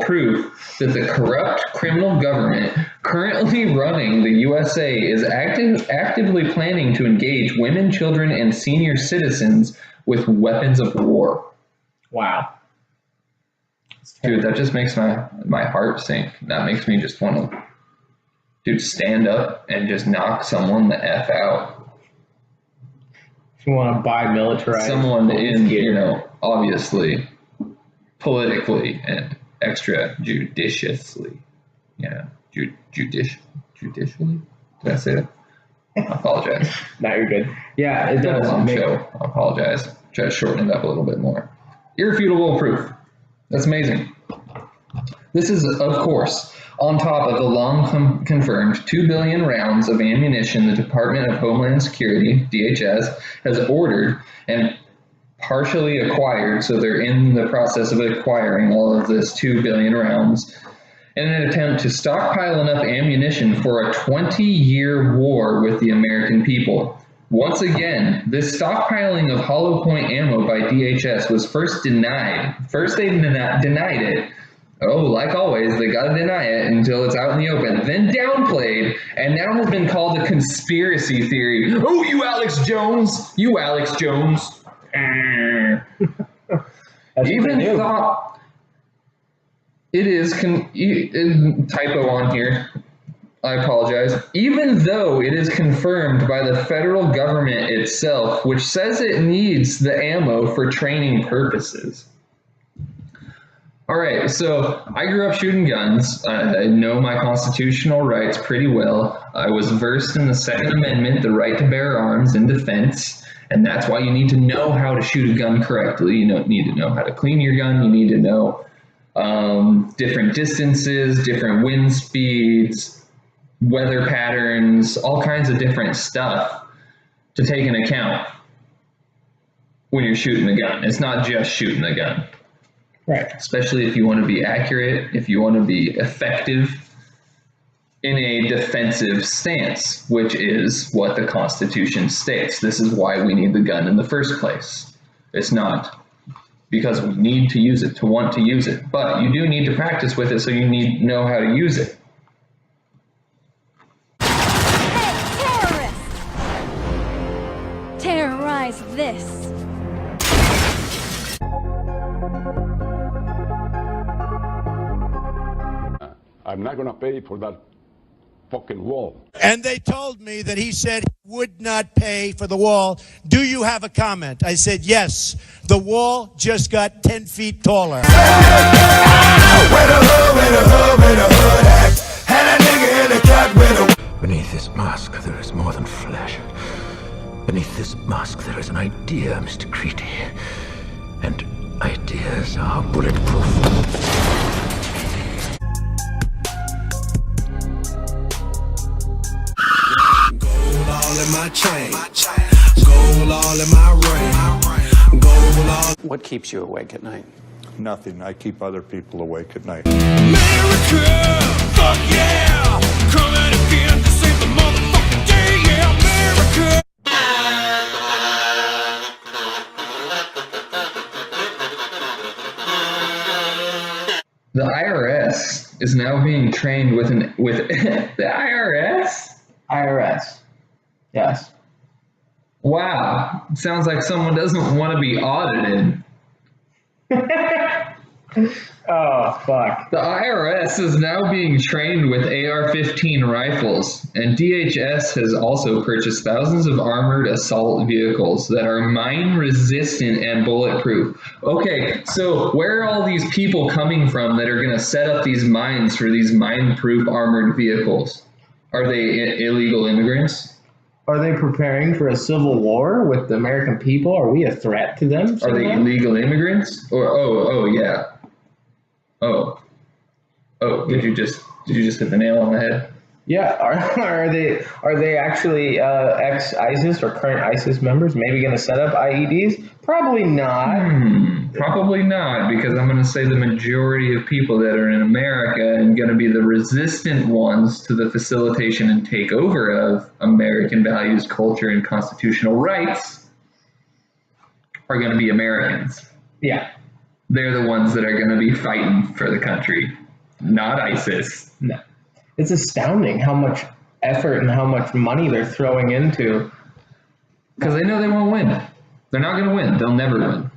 proof that the corrupt criminal government currently running the USA is actively planning to engage women, children, and senior citizens with weapons of war. Wow. Dude, that just makes my heart sink. That makes me just want to, stand up and just knock someone the F out. If you want to buy militarized. Someone obviously, politically and extrajudiciously. Yeah, judicially? Did I say that? I apologize. No, you're good. Yeah, it does. Show. I apologize. Try to shorten it up a little bit more. Irrefutable proof. That's amazing. This is, of course, on top of the long confirmed 2 billion rounds of ammunition the Department of Homeland Security, DHS, has ordered and partially acquired, so they're in the process of acquiring all of this 2 billion rounds, in an attempt to stockpile enough ammunition for a 20-year war with the American people. Once again, this stockpiling of hollow point ammo by DHS was first denied. First they denied it. Oh, like always, they gotta deny it until it's out in the open. Then downplayed, and now has been called a conspiracy theory. Oh, you Alex Jones! You Alex Jones! Even thought it is typo on here. I apologize. Even though it is confirmed by the federal government itself, which says it needs the ammo for training purposes. All right, so I grew up shooting guns. I know my constitutional rights pretty well. I was versed in the Second Amendment, the right to bear arms in defense, and that's why you need to know how to shoot a gun correctly. You need to know how to clean your gun. You need to know different distances, different wind speeds, weather patterns, all kinds of different stuff to take into account when you're shooting a gun. It's not just shooting a gun. Right. Especially if you want to be accurate, if you want to be effective in a defensive stance, which is what the Constitution states. This is why we need the gun in the first place. It's not because we need to use it, to want to use it, but you do need to practice with it, so you need to know how to use it. Terrorize this. I'm not going to pay for that fucking wall. And they told me that he said he would not pay for the wall. Do you have a comment? I said, yes. The wall just got 10 feet taller. Beneath this mask, there is more than flesh. Beneath this mask, there is an idea, Mr. Creedy. And ideas are bulletproof. Gold all in my chain. Gold all in my ring. Gold all. What keeps you awake at night? Nothing. I keep other people awake at night. America, fuck yeah! Coming again to save the motherfucking day, yeah, America! The IRS is now being trained with the IRS? IRS. Yes. Wow. Sounds like someone doesn't want to be audited. Oh, fuck. The IRS is now being trained with AR-15 rifles, and DHS has also purchased thousands of armored assault vehicles that are mine-resistant and bulletproof. Okay, so where are all these people coming from that are going to set up these mines for these mine-proof armored vehicles? Are they illegal immigrants? Are they preparing for a civil war with the American people? Are we a threat to them? Are they illegal immigrants? Or oh yeah. Oh, did you just hit the nail on the head? Yeah. Are they actually ex-ISIS or current ISIS members? Maybe going to set up IEDs? Probably not. Probably not, because I'm going to say the majority of people that are in America and going to be the resistant ones to the facilitation and takeover of American values, culture, and constitutional rights are going to be Americans. Yeah. They're the ones that are going to be fighting for the country, not ISIS. No. It's astounding how much effort and how much money they're throwing into. Because they know they won't win. They're not going to win. They'll never win.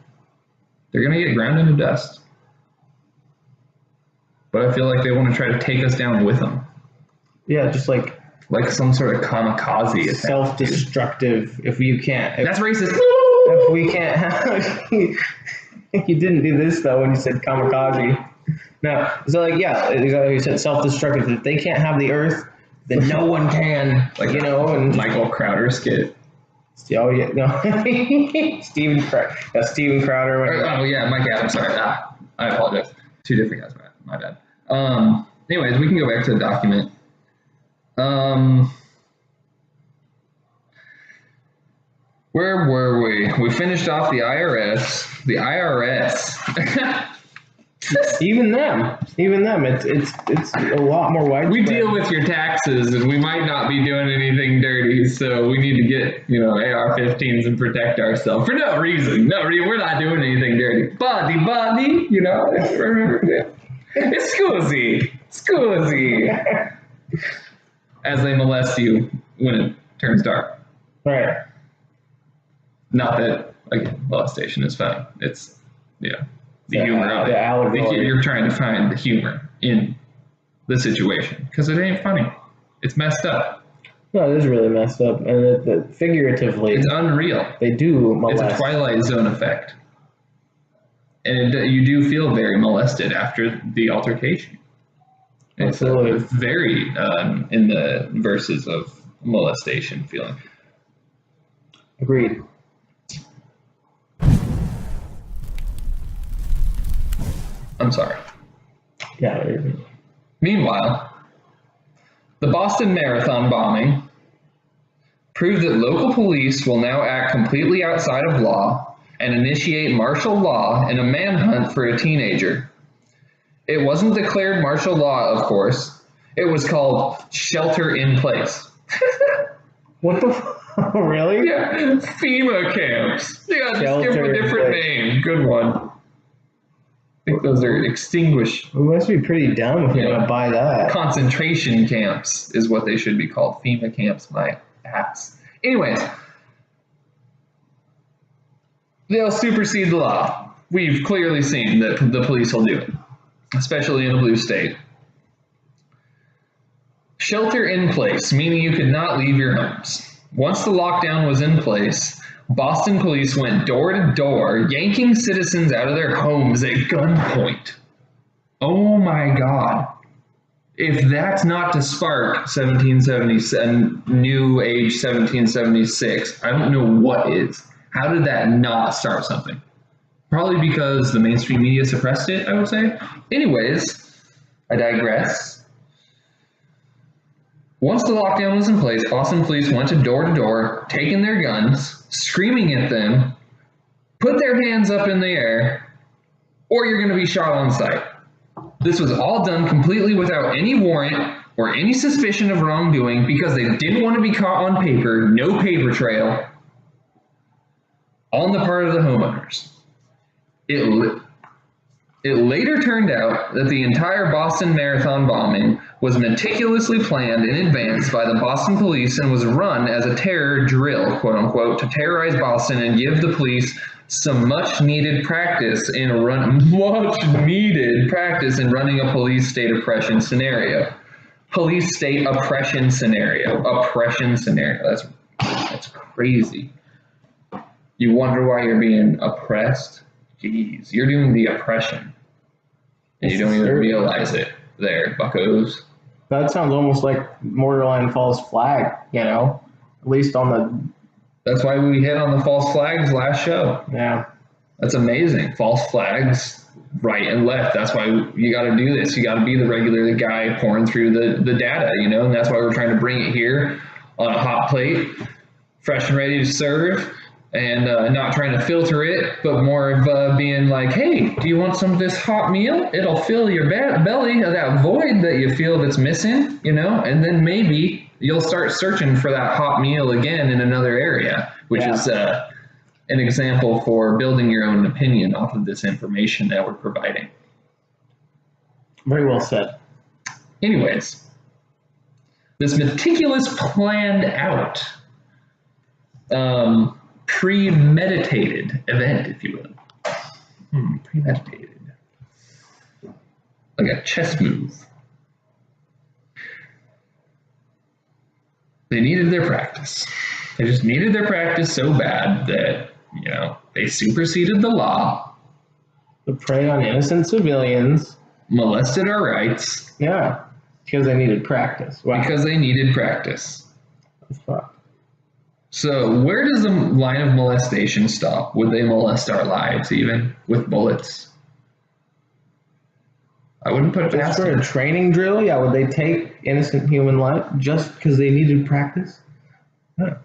They're going to get ground into dust. But I feel like they want to try to take us down with them. Yeah, just like some sort of kamikaze attack. Self-destructive. If you can't. That's racist. If we can't have. You didn't do this though when you said kamikaze. No, so like you said self-destructive. If they can't have the Earth, then no one can. Like and Michael Crowder skit. Oh yeah, no. Steven Crowder. Oh yeah, Mike Adams. Sorry, I apologize. Two different guys. My bad. Anyways, we can go back to the document. Where were we? We finished off the IRS. The IRS. Even them. It's a lot more widespread. We deal with your taxes, and we might not be doing anything dirty, so we need to get AR-15s and protect ourselves for no reason. We're not doing anything dirty. Buddy, remember? Scusi. As they molest you when it turns dark. Right. Not that, again, molestation is funny. It's, the humor of it. Allegory. You're trying to find the humor in the situation because it ain't funny. It's messed up. No, it is really messed up, and figuratively, it's unreal. They do molest. It's a Twilight Zone effect, and you do feel very molested after the altercation. Absolutely. It's very in the verses of molestation feeling. Agreed. I'm sorry. Yeah. Meanwhile, the Boston Marathon bombing proved that local police will now act completely outside of law and initiate martial law in a manhunt for a teenager. It wasn't declared martial law, of course. It was called shelter in place. What the really? Yeah, FEMA camps. Yeah, just give them a different name. Good one. I think those are extinguished. We must be pretty dumb if you're going to buy that. Concentration camps is what they should be called. FEMA camps, my ass. Anyways, they'll supersede the law. We've clearly seen that the police will do it, especially in a blue state. Shelter in place, meaning you could not leave your homes. Once the lockdown was in place, Boston police went door to door, yanking citizens out of their homes at gunpoint. Oh my God. If that's not to spark 1777, new age 1776, I don't know what is. How did that not start something? Probably because the mainstream media suppressed it, I would say. Anyways, I digress. Once the lockdown was in place, Boston police went to door, taking their guns, screaming at them, put their hands up in the air, or you're going to be shot on sight. This was all done completely without any warrant or any suspicion of wrongdoing because they didn't want to be caught on paper, no paper trail, on the part of the homeowners. It later turned out that the entire Boston Marathon bombing was meticulously planned in advance by the Boston police and was run as a terror drill, quote unquote, to terrorize Boston and give the police some much needed practice in running a police state oppression scenario. Police state oppression scenario. That's crazy. You wonder why you're being oppressed? Jeez, you're doing the oppression. And you don't even realize it there, buckos. That sounds almost like borderline false flag, you know? At least on the... That's why we hit on the false flags last show. Yeah. That's amazing. False flags, right and left. That's why you got to do this. You got to be the regular guy pouring through the data, you know? And that's why we're trying to bring it here on a hot plate, fresh and ready to serve. And not trying to filter it, but more of being like, hey, do you want some of this hot meal? It'll fill your belly of that void that you feel that's missing, you know? And then maybe you'll start searching for that hot meal again in another area, which is an example for building your own opinion off of this information that we're providing. Very well said. Anyways, this meticulous planned out premeditated event, if you will. Premeditated. Like a chess move. They needed their practice. They just needed their practice so bad that, you know, they superseded the law. To prey on innocent civilians. Molested our rights. Yeah. Because they needed practice. Wow. Because they needed practice. That's fucked. So where does the line of molestation stop? Would they molest our lives even with bullets? I wouldn't put it past for them. a training drill? Yeah, would they take innocent human life just because they needed practice? I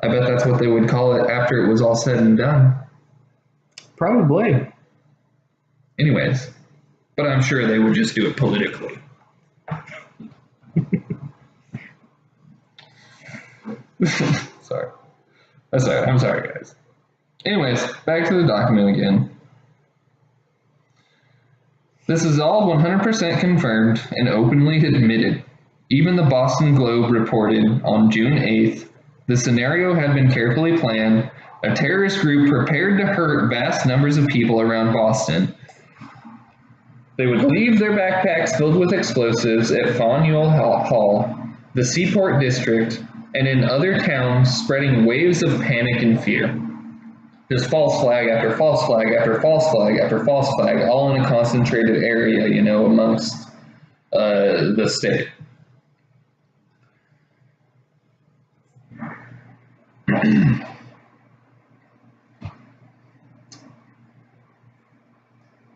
bet that's what they would call it after it was all said and done. Probably. Anyways, but I'm sure they would just do it politically. Sorry. I'm sorry, guys. Anyways, back to the document again. This is all 100% confirmed and openly admitted. Even the Boston Globe reported on June 8th, the scenario had been carefully planned, a terrorist group prepared to hurt vast numbers of people around Boston. They would leave their backpacks filled with explosives at Faneuil Hall, the Seaport District, and in other towns, spreading waves of panic and fear. Just false flag after false flag after false flag after false flag, all in a concentrated area, you know, amongst the state.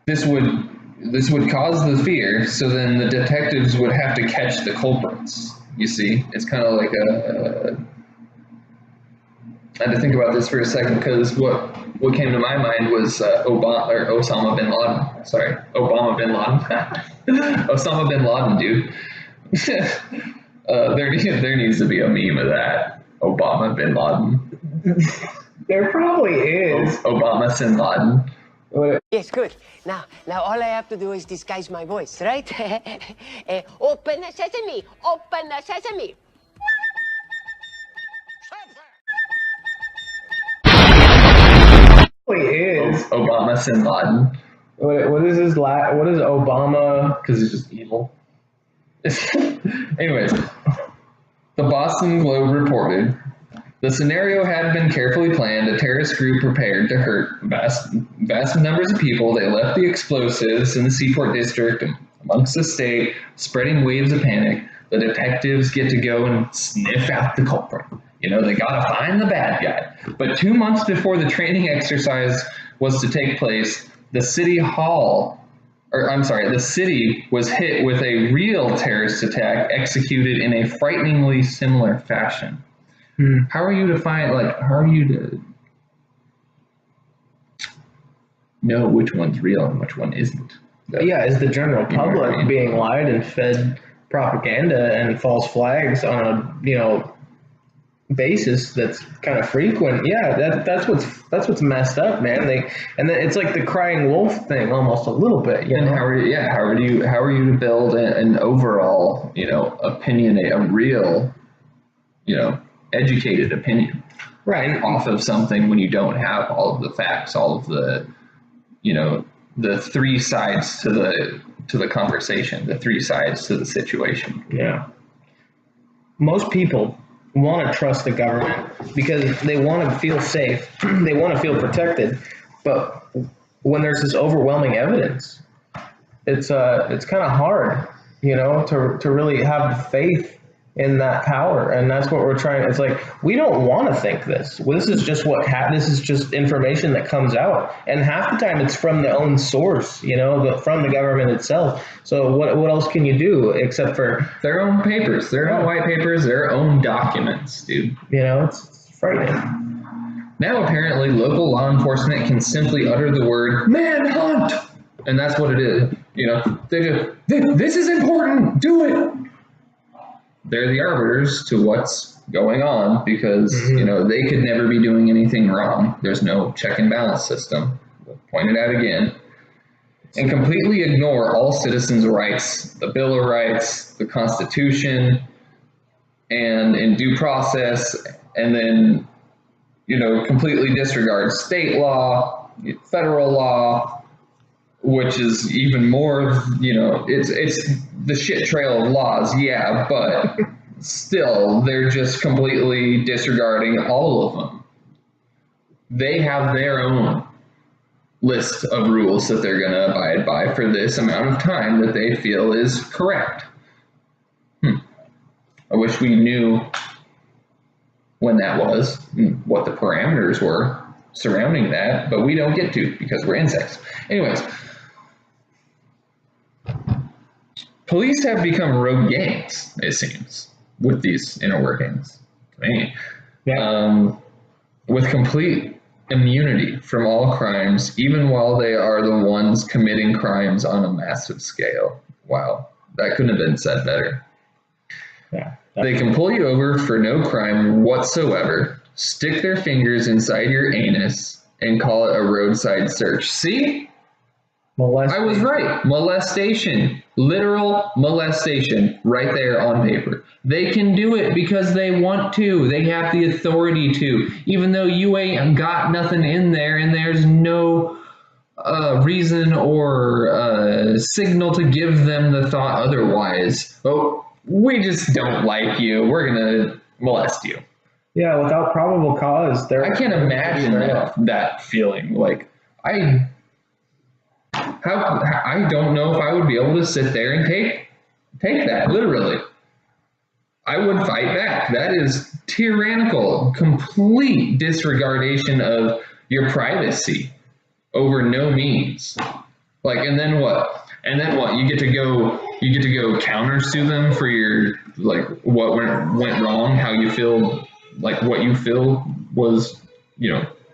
This would cause the fear, so then the detectives would have to catch the culprits. You see, it's kind of like I had to think about this for a second because what came to my mind was Osama bin Laden. Sorry, Obama bin Laden. Osama bin Laden, dude. There needs to be a meme of that. Obama bin Laden. There probably is. Obama sin Laden. Yes, good. Now all I have to do is disguise my voice, right? Open the sesame, open the sesame. Probably is. Obama sin Laden. What is his what is Obama? Because he's just evil. Anyways, the Boston Globe reported, the scenario had been carefully planned. A terrorist group prepared to hurt vast numbers of people. They left the explosives in the Seaport District amongst the state, spreading waves of panic. The detectives get to go and sniff out the culprit. You know, they got to find the bad guy. But 2 months before the training exercise was to take place, the city was hit with a real terrorist attack executed in a frighteningly similar fashion. How are you to know which one's real and which one isn't? Yeah, is the general public being lied and fed propaganda and false flags on a basis that's kind of frequent? Yeah, that's what's messed up, man. And then it's like the crying wolf thing almost a little bit. You know? How are you to build an overall opinion, a real educated opinion, right, off of something when you don't have all of the facts, all of the the three sides to the conversation, the three sides to the situation. Yeah. Most people want to trust the government because they want to feel safe. They want to feel protected. But when there's this overwhelming evidence, it's kind of hard, to really have faith in that power. And that's what we're trying. It's like, we don't want to think this. This is just this is just information that comes out. And half the time it's from the own source, from the government itself. So what else can you do except for their own papers, their own white papers, their own documents, dude? It's frightening. Now apparently local law enforcement can simply utter the word manhunt. And that's what it is. They just, this is important, do it. They're the arbiters to what's going on because, they could never be doing anything wrong. There's no check and balance system. Point it out again. And completely ignore all citizens' rights, the Bill of Rights, the Constitution, and in due process, and then, completely disregard state law, federal law, which is even more, it's the shit trail of laws, yeah, but still, they're just completely disregarding all of them. They have their own list of rules that they're going to abide by for this amount of time that they feel is correct. I wish we knew when that was, what the parameters were surrounding that, but we don't get to because we're insects. Anyways, police have become rogue gangs, it seems, with these inner workings. With complete immunity from all crimes, even while they are the ones committing crimes on a massive scale. Wow, that couldn't have been said better. Yeah. They can pull you over for no crime whatsoever, stick their fingers inside your anus, and call it a roadside search. See? I was right. Molestation. Literal molestation. Right there on paper. They can do it because they want to. They have the authority to. Even though you ain't got nothing in there and there's no reason or signal to give them the thought otherwise. Oh, we just don't like you. We're going to molest you. Yeah, without probable cause. I can't imagine that feeling. Like, I don't know if I would be able to sit there and take that, literally. I would fight back. That is tyrannical, complete disregardation of your privacy over no means. Like, and then what? You get to go countersue them for your, like, what went wrong, how you feel, like what you feel was,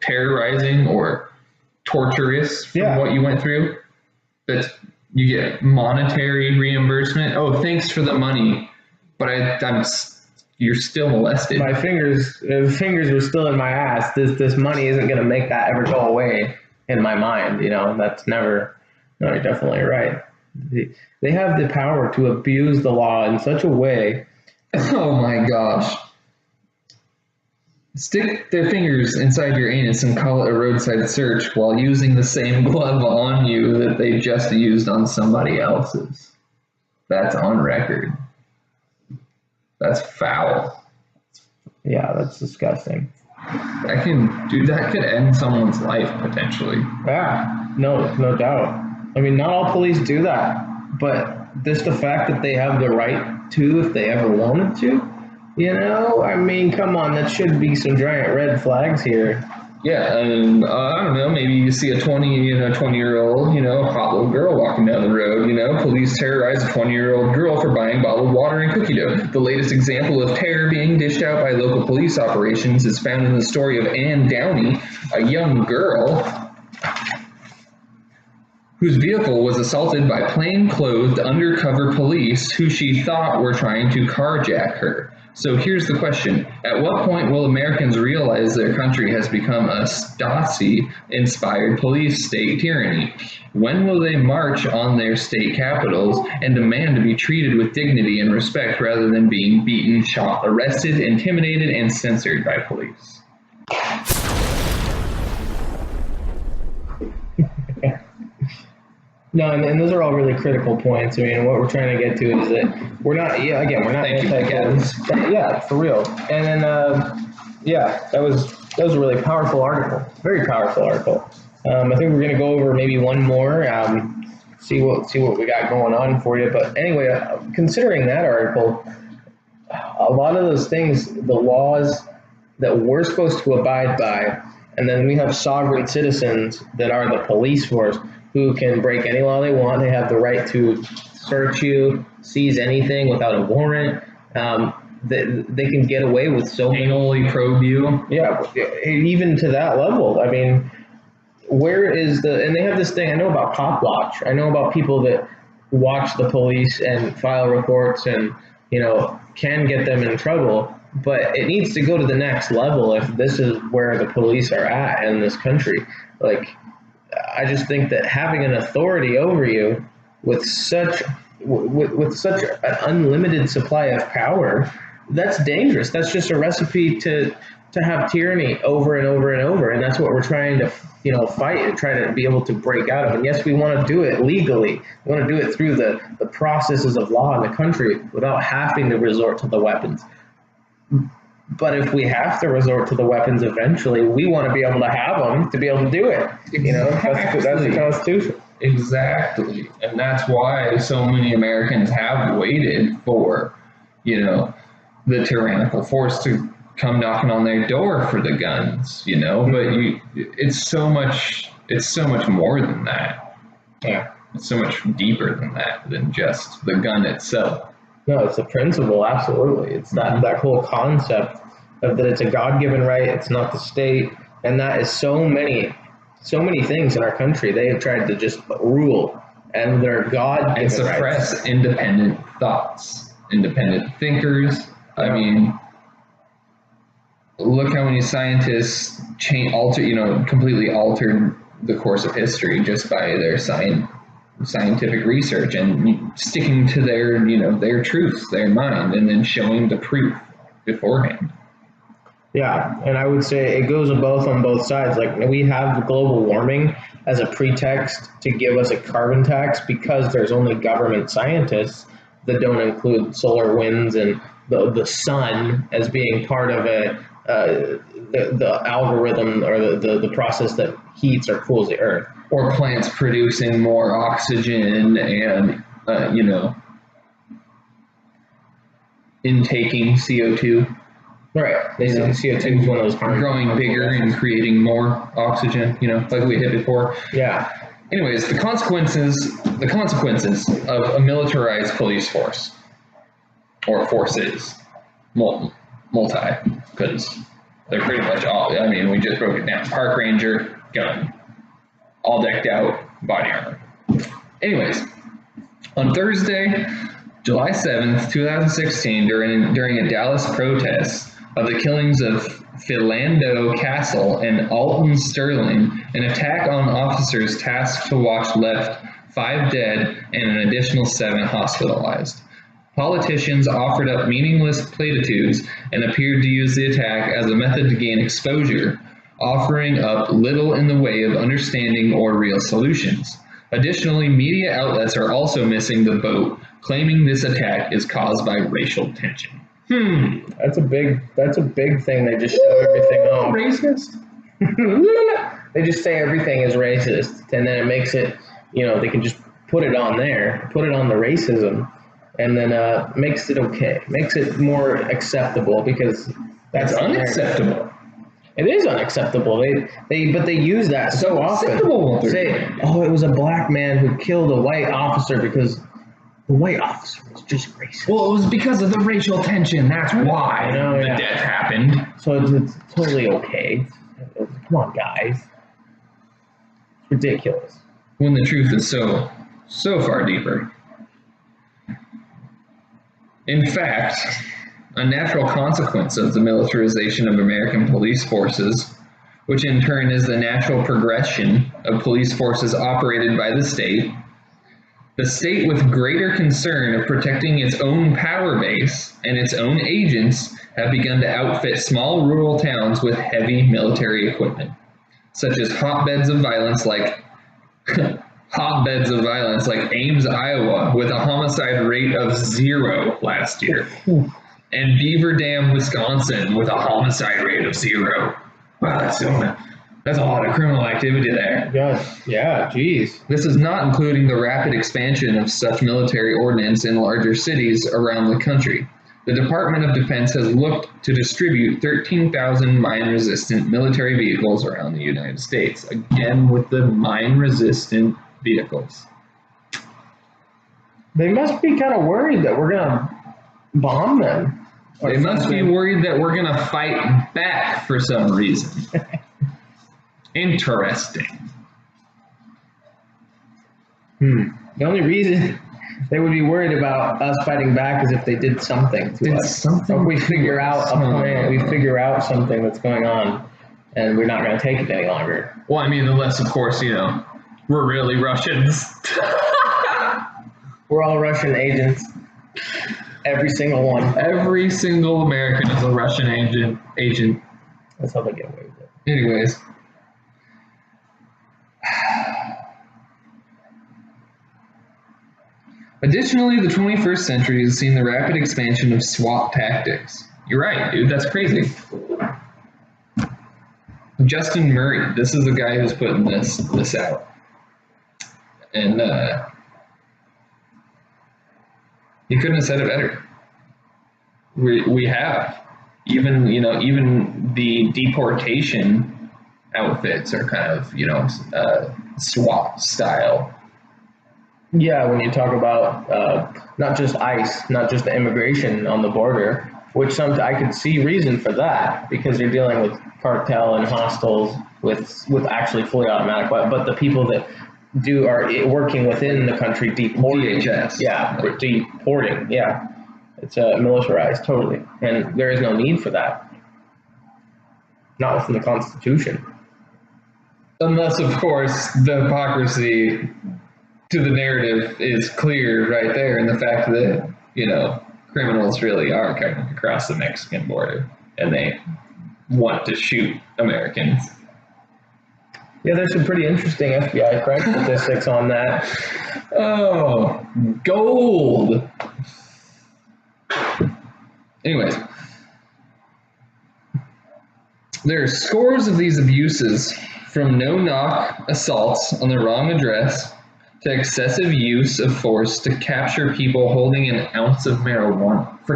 terrorizing or torturous from what you went through. That you get monetary reimbursement. Oh, thanks for the money, but you're still molested. My fingers were still in my ass. This money isn't going to make that ever go away in my mind. That's never. No, you're definitely right. They have the power to abuse the law in such a way. Oh my gosh. Stick their fingers inside your anus and call it a roadside search while using the same glove on you that they just used on somebody else's. That's on record. That's foul. Yeah, that's disgusting. That could end someone's life potentially. Yeah, no doubt. I mean, not all police do that, but just the fact that they have the right to, if they ever wanted to, I mean, come on, that should be some giant red flags here. Yeah, and I don't know, maybe you see a 20-year-old, hot little girl walking down the road, police terrorize a 20-year-old girl for buying bottled water and cookie dough. The latest example of terror being dished out by local police operations is found in the story of Ann Downey, a young girl whose vehicle was assaulted by plainclothed undercover police who she thought were trying to carjack her. So here's the question. At what point will Americans realize their country has become a Stasi-inspired police state tyranny? When will they march on their state capitals and demand to be treated with dignity and respect rather than being beaten, shot, arrested, intimidated, and censored by police? No, and those are all really critical points. I mean, what we're trying to get to is that we're not anti-police. Yeah, for real. And then, that was a really powerful article, very powerful article. I think we're going to go over maybe one more, see what we got going on for you. But anyway, considering that article, a lot of those things, the laws that we're supposed to abide by, and then we have sovereign citizens that are the police force, who can break any law they want. They have the right to search you, seize anything without a warrant. They can get away with so many. Anally probe you. Yeah, even to that level. I mean, where is and they have this thing, I know about Cop Watch. I know about people that watch the police and file reports and, can get them in trouble. But it needs to go to the next level if this is where the police are at in this country. I just think that having an authority over you with such an unlimited supply of power, that's dangerous. That's just a recipe to have tyranny over and over and over. And that's what we're trying to, fight and try to be able to break out of. And yes, we want to do it legally. We want to do it through the processes of law in the country without having to resort to the weapons. But if we have to resort to the weapons eventually, we want to be able to have them to be able to do it. That's the Constitution. Exactly. And that's why so many Americans have waited for, the tyrannical force to come knocking on their door for the guns, but it's so much more than that. Yeah. It's so much deeper than that, than just the gun itself. No, it's a principle, absolutely. It's that whole concept of that it's a God-given right, it's not the state, and that is so many things in our country. They have tried to just rule, and they're God-given and suppress rights. Independent thoughts, independent thinkers. I mean, look how many scientists completely altered the course of history just by their scientific research and sticking to their truths, their mind, and then showing the proof beforehand. Yeah, and I would say it goes on both sides. Like, we have global warming as a pretext to give us a carbon tax because there's only government scientists that don't include solar winds and the sun as being part of the algorithm or the process that heats or cools the earth. Or plants producing more oxygen and, intaking CO2. Right. CO2 is one of those growing bigger and creating more oxygen, like we hit before. Yeah. Anyways, the consequences of a militarized police force, or forces, multi, because they're pretty much all, we just broke it down. Park ranger, gun, all decked out, body armor. Anyways, on Thursday, July 7th, 2016, during a Dallas protest of the killings of Philando Castle and Alton Sterling, an attack on officers tasked to watch left 5 dead and an additional 7 hospitalized. Politicians offered up meaningless platitudes and appeared to use the attack as a method to gain exposure, offering up little in the way of understanding or real solutions. Additionally, media outlets are also missing the boat, claiming this attack is caused by racial tension. That's a big thing. They just show everything off. Racist. They just say everything is racist, and then it makes it, they can just put it on there, put it on the racism, and then makes it okay, makes it more acceptable, because that's unacceptable. It is unacceptable. But they use that so often. Say, oh, it was a black man who killed a white officer because the white officer was just racist. Well, it was because of the racial tension. That's why the death happened. So it's totally okay. Come on, guys. It's ridiculous. When the truth is so far deeper. In fact, a natural consequence of the militarization of American police forces, which in turn is the natural progression of police forces operated by the state with greater concern of protecting its own power base and its own agents have begun to outfit small rural towns with heavy military equipment, such as hotbeds of violence like Ames, Iowa, with a homicide rate of 0 last year. And Beaver Dam, Wisconsin, with a homicide rate of 0. Wow, that's a lot of criminal activity there. Yeah, geez. This is not including the rapid expansion of such military ordnance in larger cities around the country. The Department of Defense has looked to distribute 13,000 mine-resistant military vehicles around the United States. Again, with the mine-resistant vehicles. They must be kind of worried that we're going to bomb them. They must be worried that we're going to fight back for some reason. Interesting. The only reason they would be worried about us fighting back is if they did something to us. If we figure out a plan, we figure out something that's going on, and we're not going to take it any longer. Well, I mean, unless, of course, we're really Russians. We're all Russian agents. Every single one. Every single American is a Russian agent. That's how they get away with it. Anyways. Additionally, the 21st century has seen the rapid expansion of SWAT tactics. You're right, dude. That's crazy. Justin Murray, this is the guy who's putting this out. And he couldn't have said it better. We have. Even the deportation outfits are kind of, SWAT style. Yeah, when you talk about not just ICE, not just the immigration on the border, which I could see reason for that, because you're dealing with cartel and hostiles with actually fully automatic weapons, but the people that are working within the country deporting. DHS. Yeah, deporting. Yeah, it's militarized totally, and there is no need for that. Not within the Constitution. Unless, of course, the hypocrisy to the narrative is clear right there, and the fact that, criminals really are coming across the Mexican border, and they want to shoot Americans. Yeah, there's some pretty interesting FBI crime statistics on that. Oh, gold. Anyways, there are scores of these abuses, from no-knock assaults on the wrong address to excessive use of force to capture people holding an ounce of marijuana. For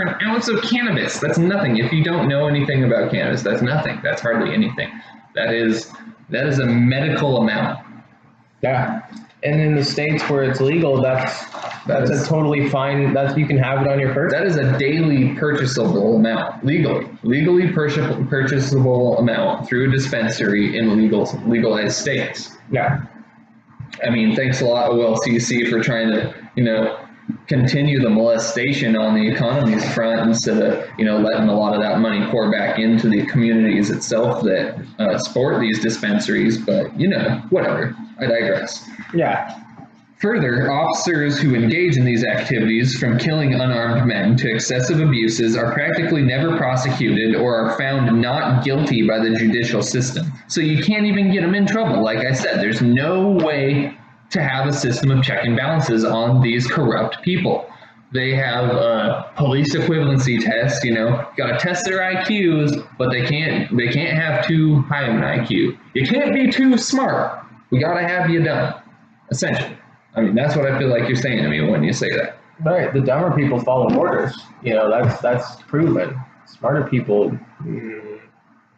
an ounce of cannabis, that's nothing. If you don't know anything about cannabis, that's nothing. That's hardly anything. That is a medical amount. Yeah, and in the states where it's legal, that's a totally fine. You can have it on your person. That is a daily purchasable amount, legally purchasable amount through a dispensary in legalized states. Yeah. I mean, thanks a lot, OLCC, for trying to, continue the molestation on the economy's front instead of, letting a lot of that money pour back into the communities itself that support these dispensaries. But, whatever. I digress. Yeah. Further, officers who engage in these activities, from killing unarmed men to excessive abuses, are practically never prosecuted or are found not guilty by the judicial system. So you can't even get them in trouble. Like I said, there's no way to have a system of check and balances on these corrupt people. They have a police equivalency test, you know, got to test their IQs, but they can't have too high of an IQ. You can't be too smart. We got to have you dumb, essentially. I mean, that's what I feel like you're saying to me when you say that. Right. The dumber people follow orders. You know, that's proven. Smarter people,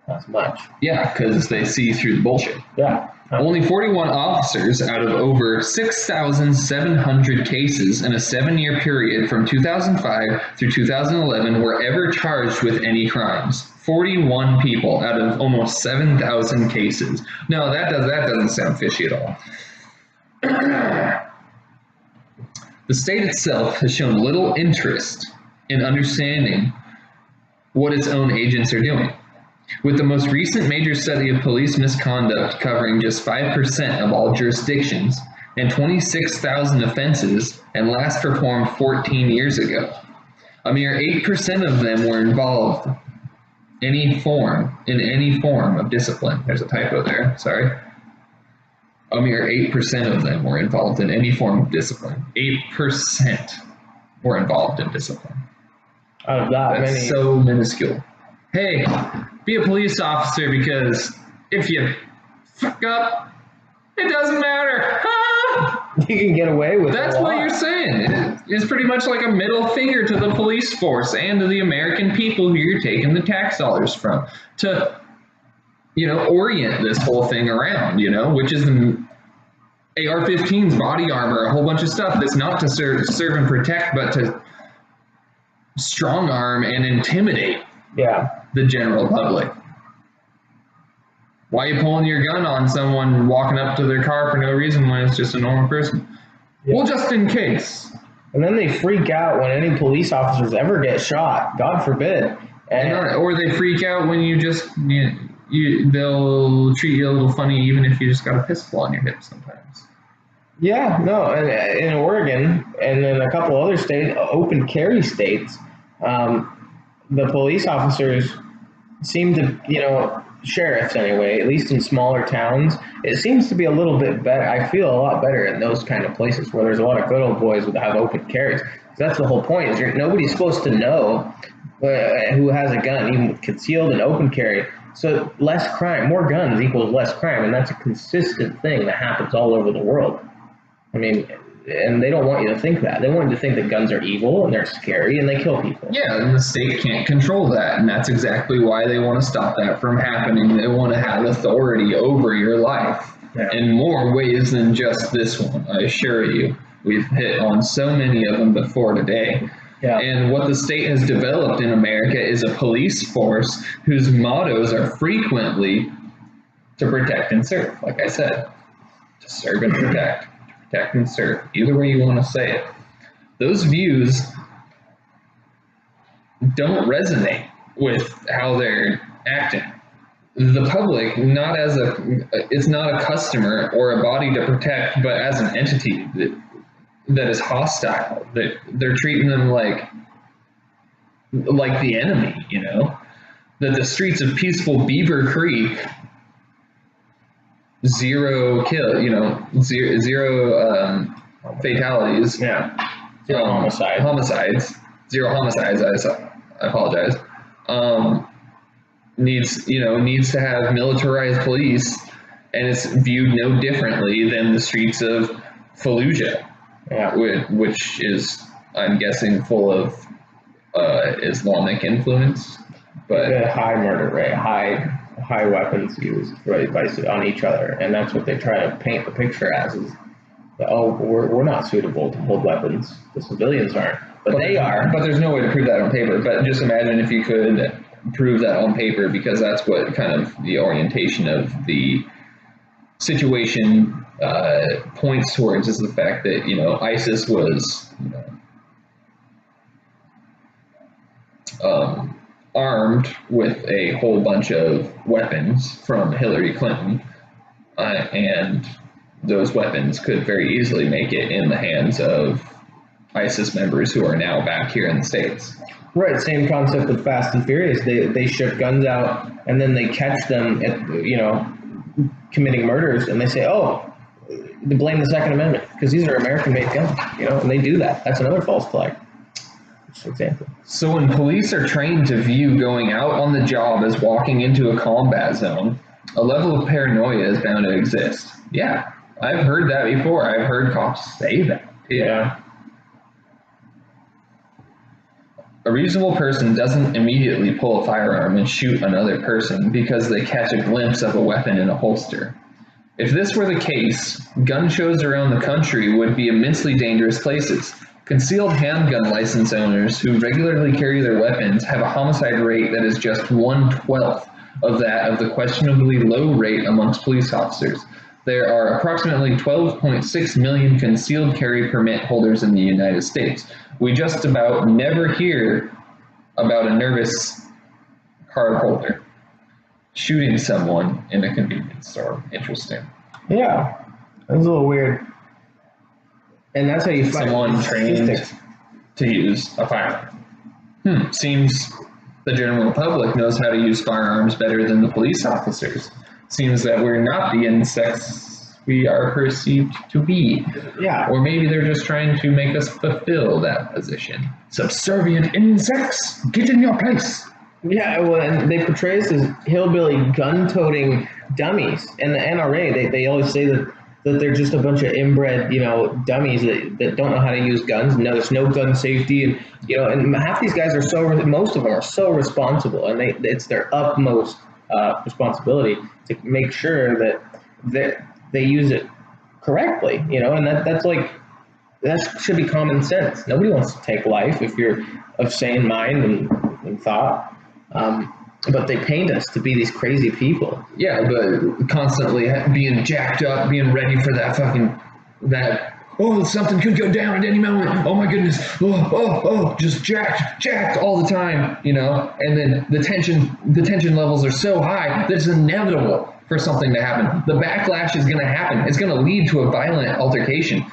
not so much. Yeah, because they see through the bullshit. Yeah. Only 41 officers out of over 6,700 cases in a 7-year period from 2005 through 2011 were ever charged with any crimes. 41 people out of almost 7,000 cases. No, that doesn't sound fishy at all. The state itself has shown little interest in understanding what its own agents are doing. With the most recent major study of police misconduct covering just 5% of all jurisdictions and 26,000 offenses and last performed 14 years ago, a mere 8% of them were involved in any form of discipline. There's a typo there, sorry. A mere 8% of them were involved in any form of discipline. 8% were involved in discipline. Out of that That's many. so minuscule. Hey, be a police officer because if you fuck up, it doesn't matter. You can get away with That's a what lot. you're saying. It's pretty much like a middle finger to the police force and to the American people who you're taking the tax dollars from to, you know, orient this whole thing around, you know, which is the AR-15s, body armor, a whole bunch of stuff that's not to serve and protect, but to strong arm and intimidate the general public. Why are you pulling your gun on someone walking up to their car for no reason when it's just a normal person? Well, just in case. And then they freak out when any police officers ever get shot. God forbid. Or they freak out when you just, they'll treat you a little funny even if you just got a pistol on your hip sometimes. Yeah, no, and in Oregon and in a couple other states, open carry states, the police officers seem to, you know, sheriffs anyway, at least in smaller towns, it seems to be a little bit better. I feel a lot better in those kind of places where there's a lot of good old boys that have open carries. That's the whole point, is nobody's supposed to know who has a gun, even with concealed and open carry. So less crime, more guns equals less crime, and that's a consistent thing that happens all over the world. I mean, and they don't want you to think that. They want you to think that guns are evil and they're scary and they kill people. Yeah, and the state can't control that, and that's exactly why they want to stop that from happening. They want to have authority over your life in more ways than just this one, I assure you. We've hit on so many of them before today. Yeah. And what the state has developed in America is a police force whose mottos are frequently to protect and serve, like I said. To serve and protect. Protect and serve, either way you want to say it. Those views don't resonate with how they're acting. The public, it's not a customer or a body to protect, but as an entity that is hostile, that they're treating them like the enemy, you know? That the streets of peaceful Beaver Creek, zero fatalities. Yeah. Zero homicides. Zero homicides. I apologize. Needs to have militarized police, and it's viewed no differently than the streets of Fallujah, which is, I'm guessing, full of Islamic influence. But high murder rate, high weapons used on each other, and that's what they try to paint the picture as, is that, we're not suitable to hold weapons, the civilians aren't, but they are. But there's no way to prove that on paper. But just imagine if you could prove that on paper, because that's what kind of the orientation of the situation points towards, is the fact that, you know, ISIS was, you know, armed with a whole bunch of weapons from Hillary Clinton, and those weapons could very easily make it in the hands of ISIS members who are now back here in the States. Right, same concept with Fast and Furious. They ship guns out, and then they catch them at, you know, committing murders, and they say, they blame the Second Amendment because these are American-made guns, you know, and they do that. That's another false flag. example. So when police are trained to view going out on the job as walking into a combat zone, a level of paranoia is bound to exist. Yeah, I've heard that before. I've heard cops say that. Yeah. A reasonable person doesn't immediately pull a firearm and shoot another person because they catch a glimpse of a weapon in a holster. If this were the case, gun shows around the country would be immensely dangerous places. Concealed handgun license owners who regularly carry their weapons have a homicide rate that is just 1/12 of that of the questionably low rate amongst police officers. There are approximately 12.6 million concealed carry permit holders in the United States. We just about never hear about a nervous card holder shooting someone in a convenience store. Interesting. Yeah, that's a little weird. And that's how you find someone trained to use a firearm. Seems the general public knows how to use firearms better than the police officers. Seems that we're not the insects we are perceived to be. Yeah. Or maybe they're just trying to make us fulfill that position. Subservient insects, get in your place. Yeah, well, and they portray us as hillbilly gun-toting dummies. And the NRA, they always say that they're just a bunch of inbred, dummies that don't know how to use guns. No, there's no gun safety, and and half these guys most of them are so responsible, and it's their utmost responsibility to make sure that they use it correctly, and that should be common sense. Nobody wants to take life if you're of sane mind and thought. But they paint us to be these crazy people. Yeah, but constantly being jacked up, being ready for that something could go down at any moment. Oh my goodness. Just jacked all the time, and then the tension levels are so high that it's inevitable for something to happen. The backlash is going to happen. It's going to lead to a violent altercation,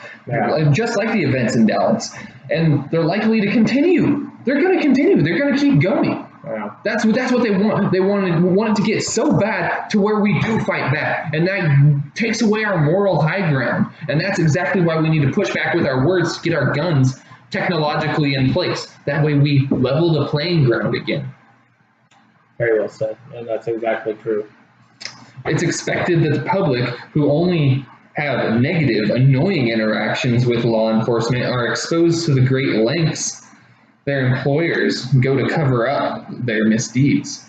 just like the events in Dallas. And they're likely to continue. They're going to continue. They're going to keep going. Wow. That's what they want. They want it to get so bad to where we do fight back, and that takes away our moral high ground. And that's exactly why we need to push back with our words to get our guns technologically in place. That way we level the playing ground again. Very well said, and that's exactly true. It's expected that the public, who only have negative, annoying interactions with law enforcement, are exposed to the great lengths their employers go to cover up their misdeeds,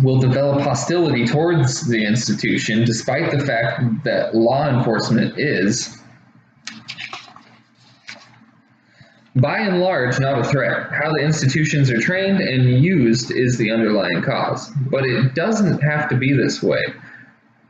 will develop hostility towards the institution, despite the fact that law enforcement is, by and large, not a threat. How the institutions are trained and used is the underlying cause. But it doesn't have to be this way.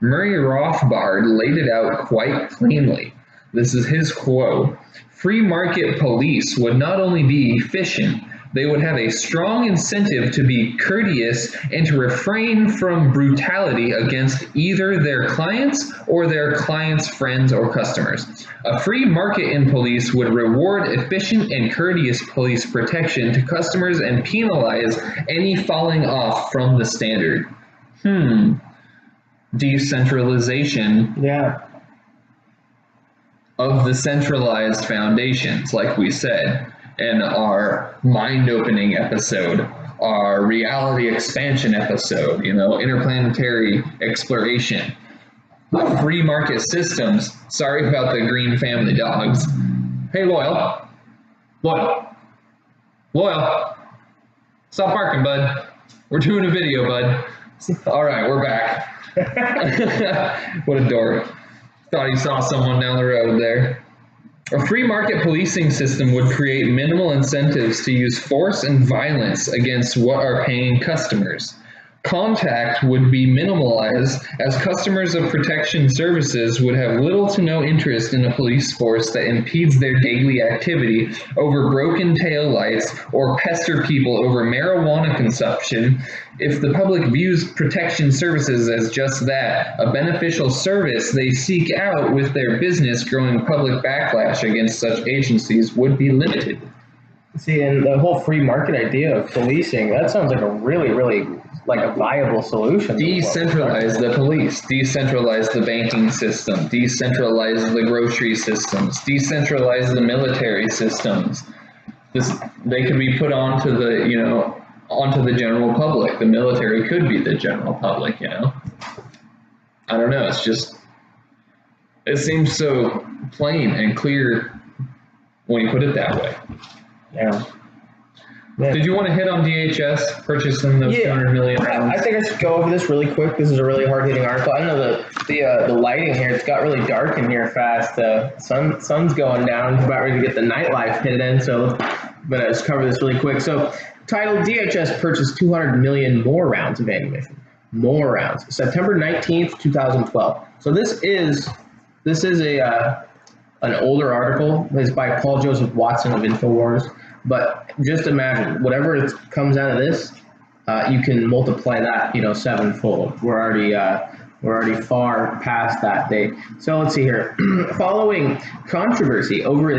Murray Rothbard laid it out quite cleanly. This is his quote. Free market police would not only be efficient, they would have a strong incentive to be courteous and to refrain from brutality against either their clients or their clients' friends or customers. A free market in police would reward efficient and courteous police protection to customers and penalize any falling off from the standard. Decentralization. Yeah. Of the centralized foundations, like we said in our mind-opening episode, our reality expansion episode, interplanetary exploration, free market systems. Sorry about the green family dogs. Hey, Loyal, stop barking, bud. We're doing a video, bud. All right, we're back. What a dork. Thought he saw someone down the road there. A free market policing system would create minimal incentives to use force and violence against what are paying customers. Contact would be minimalized, as customers of protection services would have little to no interest in a police force that impedes their daily activity over broken taillights or pester people over marijuana consumption. If the public views protection services as just that, a beneficial service they seek out with their business, growing public backlash against such agencies would be limited. See, and the whole free market idea of policing, that sounds like a really, really like a viable solution. Decentralize the police, decentralize the banking system, decentralize the grocery systems, decentralize the military systems. they could be put onto the general public. The military could be the general public, I don't know. It seems so plain and clear when you put it that way. Yeah. Did you want to hit on DHS purchasing those 200 million rounds? I think I should go over this really quick. This is a really hard-hitting article. I know the lighting here, it's got really dark in here fast. Sun's going down. About ready to get the nightlife hit in, but I just cover this really quick. So, titled DHS purchased 200 million more rounds of ammunition. More rounds. September 19th, 2012. So this is an older article. It's by Paul Joseph Watson of InfoWars. But just imagine, whatever comes out of this, you can multiply that, sevenfold. We're already far past that date. So let's see here. Following controversy over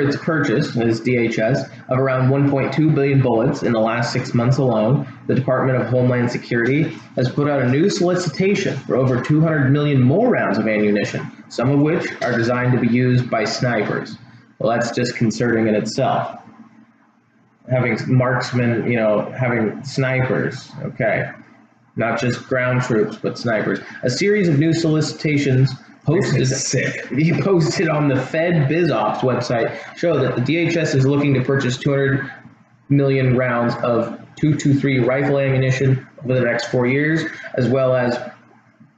its purchase, as DHS, of around 1.2 billion bullets in the last 6 months alone, the Department of Homeland Security has put out a new solicitation for over 200 million more rounds of ammunition, some of which are designed to be used by snipers. Well, that's disconcerting in itself. Having marksmen, having snipers, okay. Not just ground troops, but snipers. A series of new solicitations posted on the Fed BizOps website show that the DHS is looking to purchase 200 million rounds of .223 rifle ammunition over the next 4 years, as well as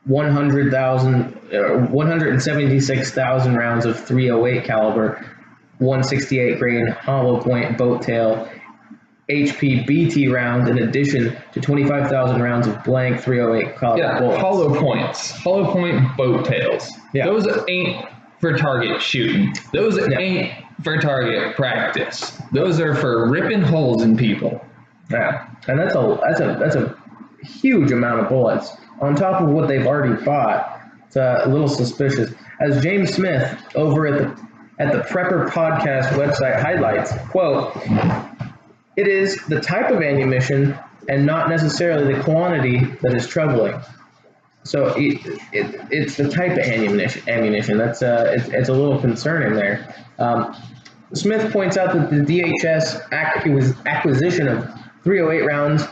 176,000 rounds of .308 caliber, 168 grain hollow point boat tail HPBT rounds, in addition to 25,000 rounds of blank .308 caliber bullets. Hollow point boat tails. Yeah. Those ain't for target shooting. Those ain't for target practice. Those are for ripping holes in people. Yeah, and that's a huge amount of bullets on top of what they've already bought. It's a little suspicious. As James Smith over at the Prepper Podcast website highlights, quote, "It is the type of ammunition and not necessarily the quantity that is troubling." So it's the type of ammunition. That's it's a little concerning there. Smith points out that the DHS acquisition of .308 rounds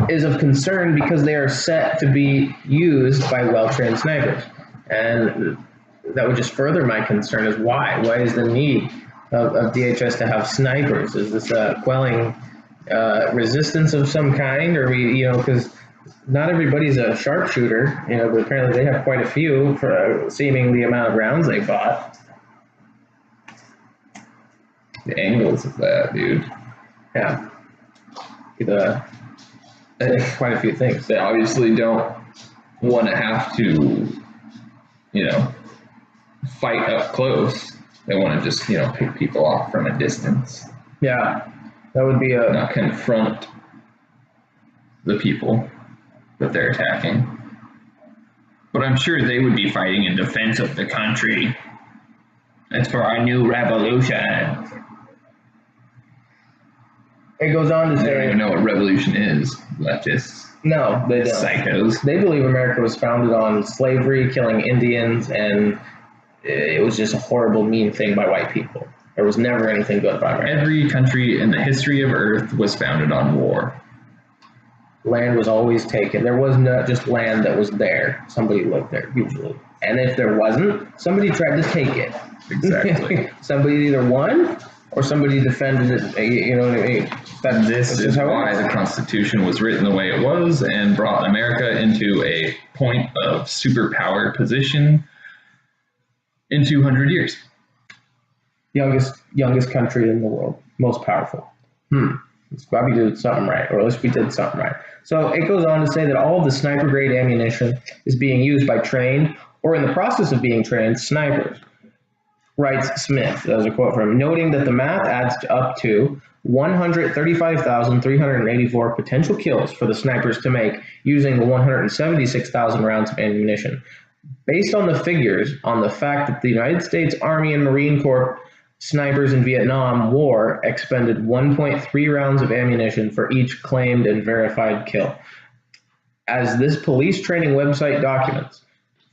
is of concern because they are set to be used by well-trained snipers, and that would just further my concern. Is why is the need of DHS to have snipers? Is this quelling resistance of some kind, or because not everybody's a sharpshooter, but apparently they have quite a few for seeming the amount of rounds they bought. The angles of that, dude. Yeah. Quite a few things. They obviously don't want to have to, fight up close. They want to just, pick people off from a distance. Yeah, that would be not confront the people that they're attacking. But I'm sure they would be fighting in defense of the country. It's for our new revolution. It goes on to say... They don't even know what revolution is, leftists. No, they don't. Psychos. They believe America was founded on slavery, killing Indians, and it was just a horrible, mean thing by white people. There was never anything good by America. Every country in the history of Earth was founded on war. Land was always taken. There was not just land that was there. Somebody lived there, usually. And if there wasn't, somebody tried to take it. Exactly. Somebody either won or somebody defended it. You know what I mean? This is why the Constitution was written the way it was and brought America into a point of superpower position in 200 years. Youngest country in the world. Most powerful. It's glad we did something right, or at least we did something right. So it goes on to say that all of the sniper grade ammunition is being used by trained, or in the process of being trained, snipers. Writes Smith, that was a quote from him, noting that the math adds up to 135,384 potential kills for the snipers to make using the 176,000 rounds of ammunition. Based on the figures on the fact that the United States Army and Marine Corps snipers in Vietnam War expended 1.3 rounds of ammunition for each claimed and verified kill. As this police training website documents,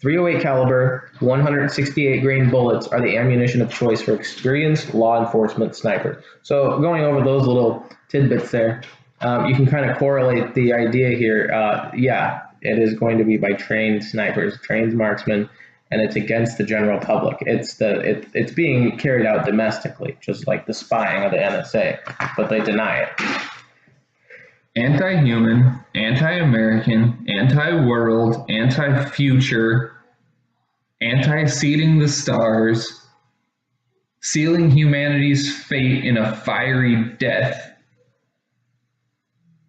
.308 caliber, 168 grain bullets are the ammunition of choice for experienced law enforcement snipers. So going over those little tidbits there, you can kind of correlate the idea here. Yeah, it is going to be by trained snipers, trained marksmen, and it's against the general public. It's being carried out domestically, just like the spying of the NSA, but they deny it. Anti-human, anti-American, anti-world, anti-future, anti-seeding the stars, sealing humanity's fate in a fiery death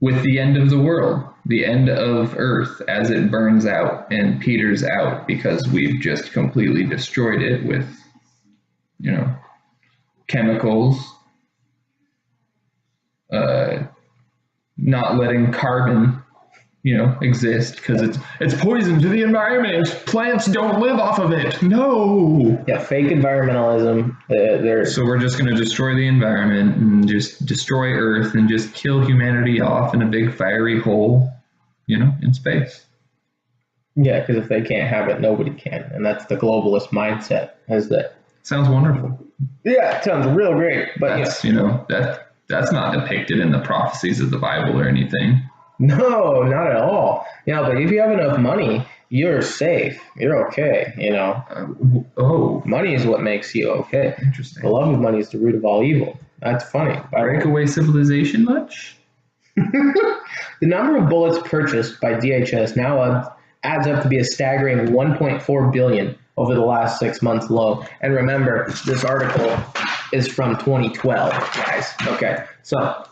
with the end of the world, the end of Earth as it burns out and peters out because we've just completely destroyed it with, chemicals, not letting carbon, exist because it's poison to the environment. Plants don't live off of it. No. Yeah, fake environmentalism. So we're just going to destroy the environment and just destroy Earth and just kill humanity off in a big fiery hole, in space. Yeah, because if they can't have it, nobody can, and that's the globalist mindset. Is that sounds wonderful? Yeah, it sounds real great, but that's that's not depicted in the prophecies of the Bible or anything. No, not at all. But if you have enough money, you're safe. You're okay. Money is what makes you okay. Interesting. The love of money is the root of all evil. That's funny. Breakaway civilization much? The number of bullets purchased by DHS now adds up to be a staggering 1.4 billion over the last 6 months alone. And remember, this article is from 2012, guys. Okay, so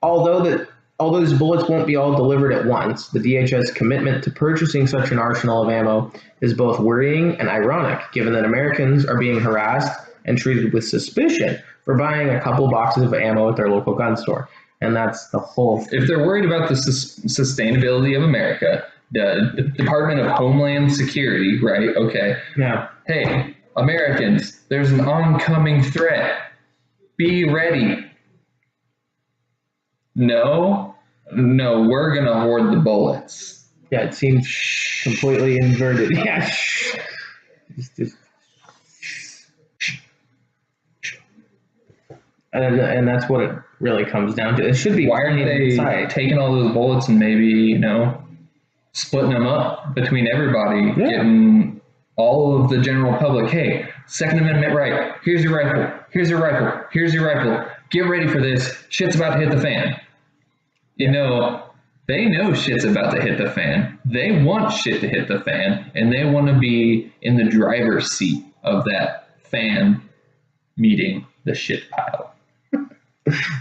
although these bullets won't be all delivered at once, the DHS commitment to purchasing such an arsenal of ammo is both worrying and ironic, given that Americans are being harassed and treated with suspicion for buying a couple boxes of ammo at their local gun store. And that's the whole thing. If they're worried about the sustainability of America, the Department of Homeland Security, right? Okay. Yeah. Hey, Americans, there's an oncoming threat. Be ready. No, we're going to hoard the bullets. Yeah, it seems completely inverted. Yeah. And that's what it really comes down to. It should be. Why aren't they taking all those bullets and maybe, splitting them up between everybody, getting all of the general public, hey, Second Amendment right, here's your rifle, here's your rifle, here's your rifle, get ready for this, shit's about to hit the fan. They know shit's about to hit the fan. They want shit to hit the fan, and they want to be in the driver's seat of that fan meeting the shit pile.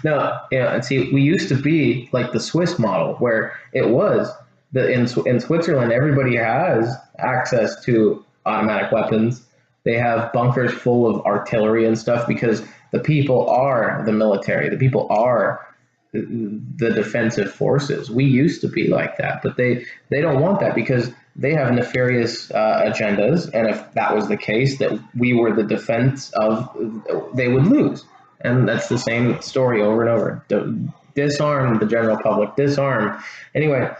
No, and see, we used to be like the Swiss model, where it was in Switzerland, everybody has access to automatic weapons. They have bunkers full of artillery and stuff because the people are the military. The people are the defensive forces. We used to be like that, but they don't want that because they have nefarious agendas. And if that was the case, that we were the defense of, they would lose. And that's the same story over and over. Disarm the general public. Disarm. Anyway.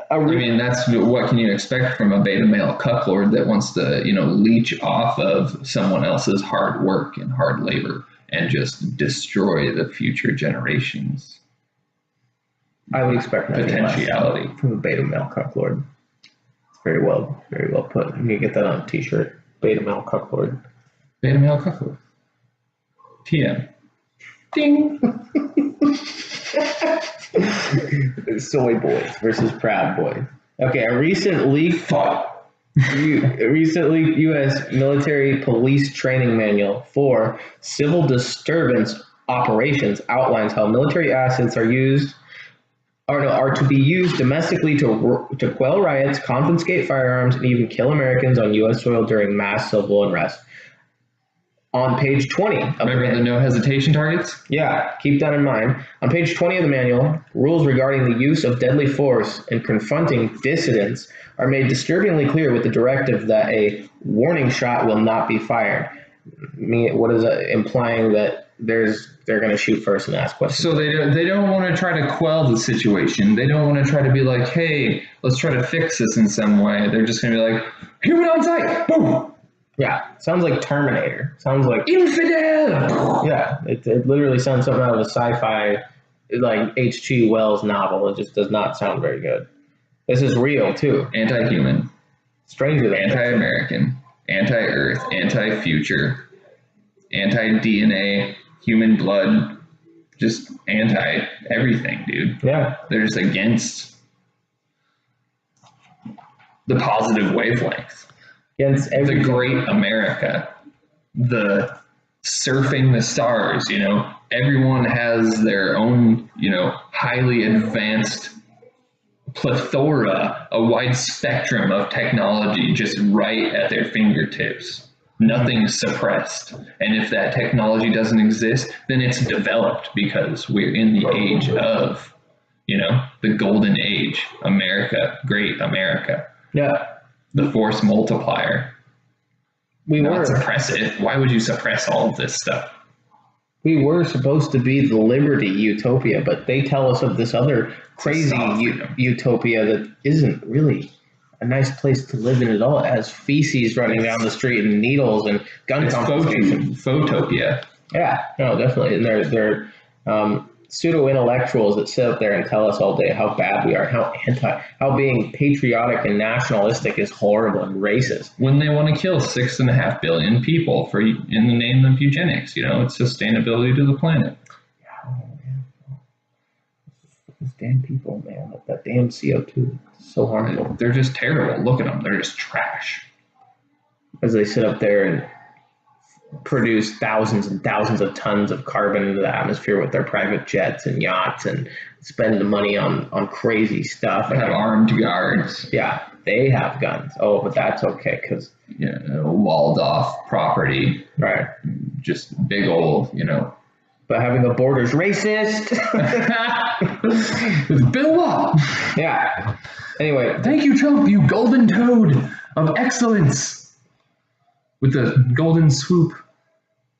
That's what can you expect from a beta male cucklord that wants to, leech off of someone else's hard work and hard labor and just destroy the future generations. I would expect potentiality from a beta male cucklord. It's very well put. You can get that on a t-shirt. Beta male cucklord. Beta male cucklord. TM. Ding. Soy boys versus Proud Boys. Okay, a recent leaked U.S. military police training manual for civil disturbance operations outlines how military assets are to be used domestically to quell riots, confiscate firearms, and even kill Americans on U.S. soil during mass civil unrest. On page 20. Remember the no hesitation targets? Yeah, keep that in mind. On page 20 of the manual, rules regarding the use of deadly force in confronting dissidents are made disturbingly clear with the directive that a warning shot will not be fired. What is it implying that they're going to shoot first and ask questions. So they don't want to try to quell the situation. They don't want to try to be like, hey, let's try to fix this in some way. They're just going to be like, human on sight, boom. Yeah, sounds like Terminator. Sounds like infidel. Yeah, it literally sounds something out of a sci-fi, like H.G. Wells novel. It just does not sound very good. This is real too. Anti-human, stranger than anti-American, anti-Earth, anti-future, anti-DNA, human blood, just anti-everything, dude. Yeah, they're just against the positive wavelength. Against the great America, the surfing the stars, you know, everyone has their own, you know, highly advanced plethora, a wide spectrum of technology just right at their fingertips. Nothing's suppressed. And if that technology doesn't exist, then it's developed because we're in the age of, you know, the golden age, America, great America. Yeah. The force multiplier. We not were suppress it. Why would you suppress all of this stuff? We were supposed to be the liberty utopia, but they tell us of this other crazy utopia that isn't really a nice place to live in at all. It has feces running down the street and needles and gun confiscation. Photopia. Yeah, no, definitely. And they're pseudo-intellectuals that sit up there and tell us all day how bad we are, how being patriotic and nationalistic is horrible and racist. When they want to kill 6.5 billion people in the name of eugenics, you know, it's sustainability to the planet. Those damn people, man, that damn CO2 is so harmful. They're just terrible. Look at them. They're just trash. As they sit up there and produce thousands and thousands of tons of carbon into the atmosphere with their private jets and yachts and spend the money on crazy stuff. They have armed guards. Yeah, they have guns. Oh, but that's okay because walled off property. Right. Just big old, you know. But having a border's racist. Bill up. Yeah. Anyway. Thank you, Trump, you golden toad of excellence. With the golden swoop.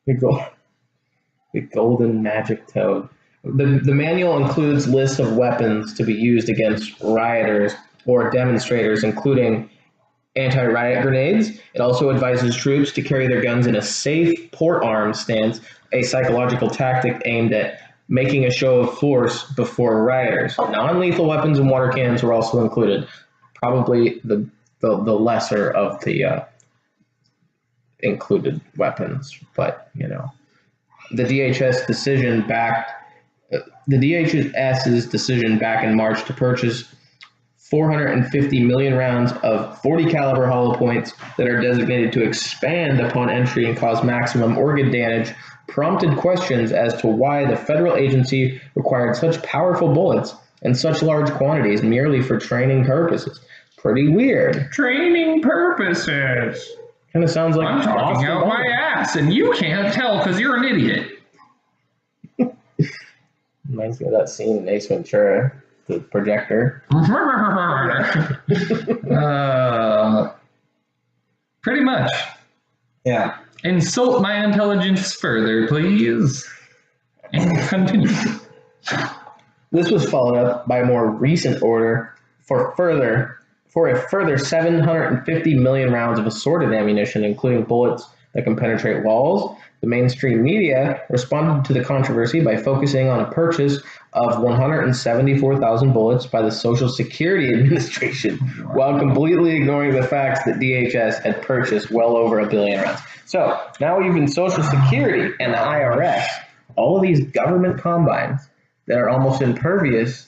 The golden magic toad. The manual includes lists of weapons to be used against rioters or demonstrators, including anti-riot grenades. It also advises troops to carry their guns in a safe port arms stance, a psychological tactic aimed at making a show of force before rioters. Non-lethal weapons and water cannons were also included. Probably the lesser of the included weapons, but you know, the DHS's decision back in March to purchase 450 million rounds of 40 caliber hollow points that are designated to expand upon entry and cause maximum organ damage prompted questions as to why the federal agency required such powerful bullets in such large quantities merely for training purposes. Pretty weird. Training purposes. Kind of sounds like I'm talking out my ass, and you can't tell because you're an idiot. Reminds me of that scene in Ace Ventura, the projector. Pretty much. Yeah. Insult my intelligence further, please. And continue. This was followed up by a more recent order for a further 750 million rounds of assorted ammunition, including bullets that can penetrate walls. The mainstream media responded to the controversy by focusing on a purchase of 174,000 bullets by the Social Security Administration, while completely ignoring the facts that DHS had purchased well over 1 billion rounds. So now even Social Security and the IRS, all of these government combines that are almost impervious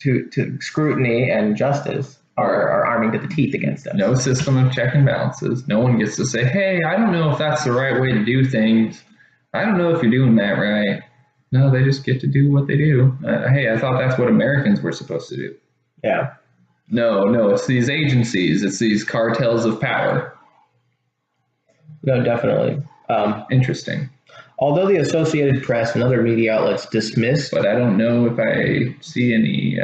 to scrutiny and justice, are arming to the teeth against us. No system of check and balances. No one gets to say, hey, I don't know if that's the right way to do things. I don't know if you're doing that right. No, they just get to do what they do. Hey, I thought that's what Americans were supposed to do. Yeah. No, it's these agencies. It's these cartels of power. No, definitely. Interesting. Although the Associated Press and other media outlets dismissed... But I don't know if I see any...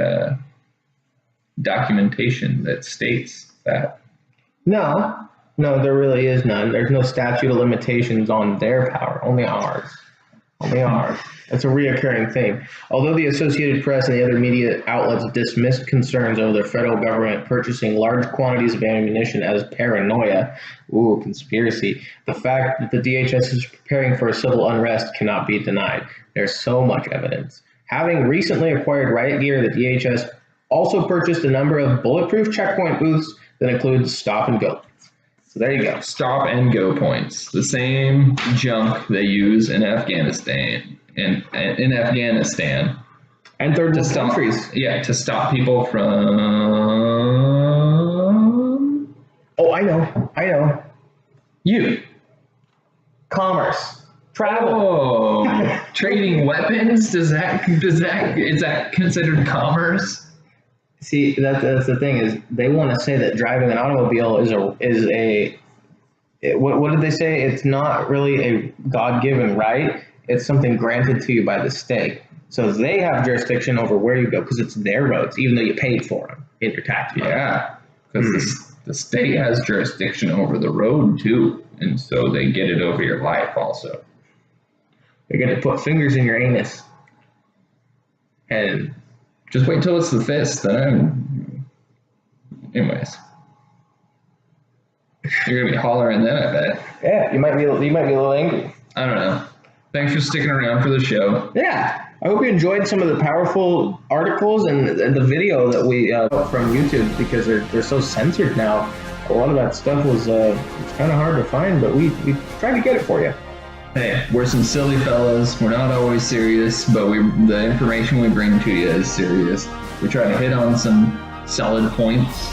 documentation that states that. No, there really is none. There's no statute of limitations on their power, only ours. They are. It's a reoccurring thing. Although the Associated Press and the other media outlets dismissed concerns over the federal government purchasing large quantities of ammunition as paranoia, conspiracy, the fact that the DHS is preparing for a civil unrest cannot be denied. There's so much evidence. Having recently acquired riot gear, the DHS also purchased a number of bulletproof checkpoint booths that include stop and go. So there you go. Stop and go points. The same junk they use in Afghanistan and third world countries. Yeah, to stop people from. Oh, I know. Commerce. Travel. Oh, trading weapons? Is that considered commerce? See, that's the thing, is they want to say that driving an automobile is what did they say? It's not really a God-given right. It's something granted to you by the state. So they have jurisdiction over where you go because it's their roads, even though you paid for them in your tax money. Yeah, because the state has jurisdiction over the road too, and so they get it over your life also. They get to put fingers in your anus. And just wait till it's the fist. Anyways, you're gonna be hollering then, I bet. Yeah, you might be a little angry. I don't know. Thanks for sticking around for the show. Yeah, I hope you enjoyed some of the powerful articles and the video that we from YouTube, because they're so censored now. A lot of that stuff was it's kind of hard to find, but we tried to get it for you. Hey, we're some silly fellas. We're not always serious, but the information we bring to you is serious. We try to hit on some solid points.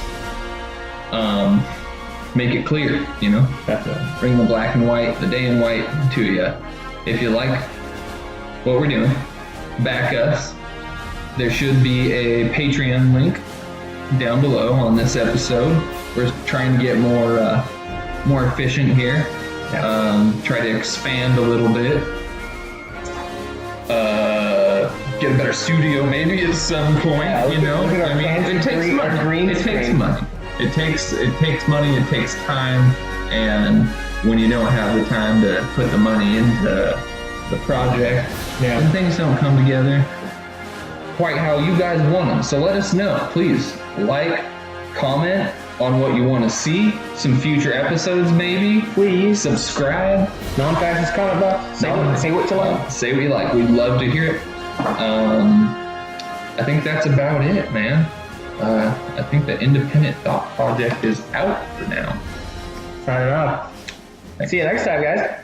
Make it clear, Definitely. Bring the black and white, the day and white to you. If you like what we're doing, back us. There should be a Patreon link down below on this episode. We're trying to get more efficient here. Try to expand a little bit. Get a better studio maybe at some point. It takes money. It takes money. It takes time, and when you don't have the time to put the money into the project, and things don't come together quite how you guys want them. So let us know, please. Like, comment on what you want to see, some future episodes maybe. Please subscribe. Non-fascist comment box. Say what you like. Say what you like. We'd love to hear it. I think that's about it, man. I think the Independent Thought Project is out for now. Signing off. See you next time, guys.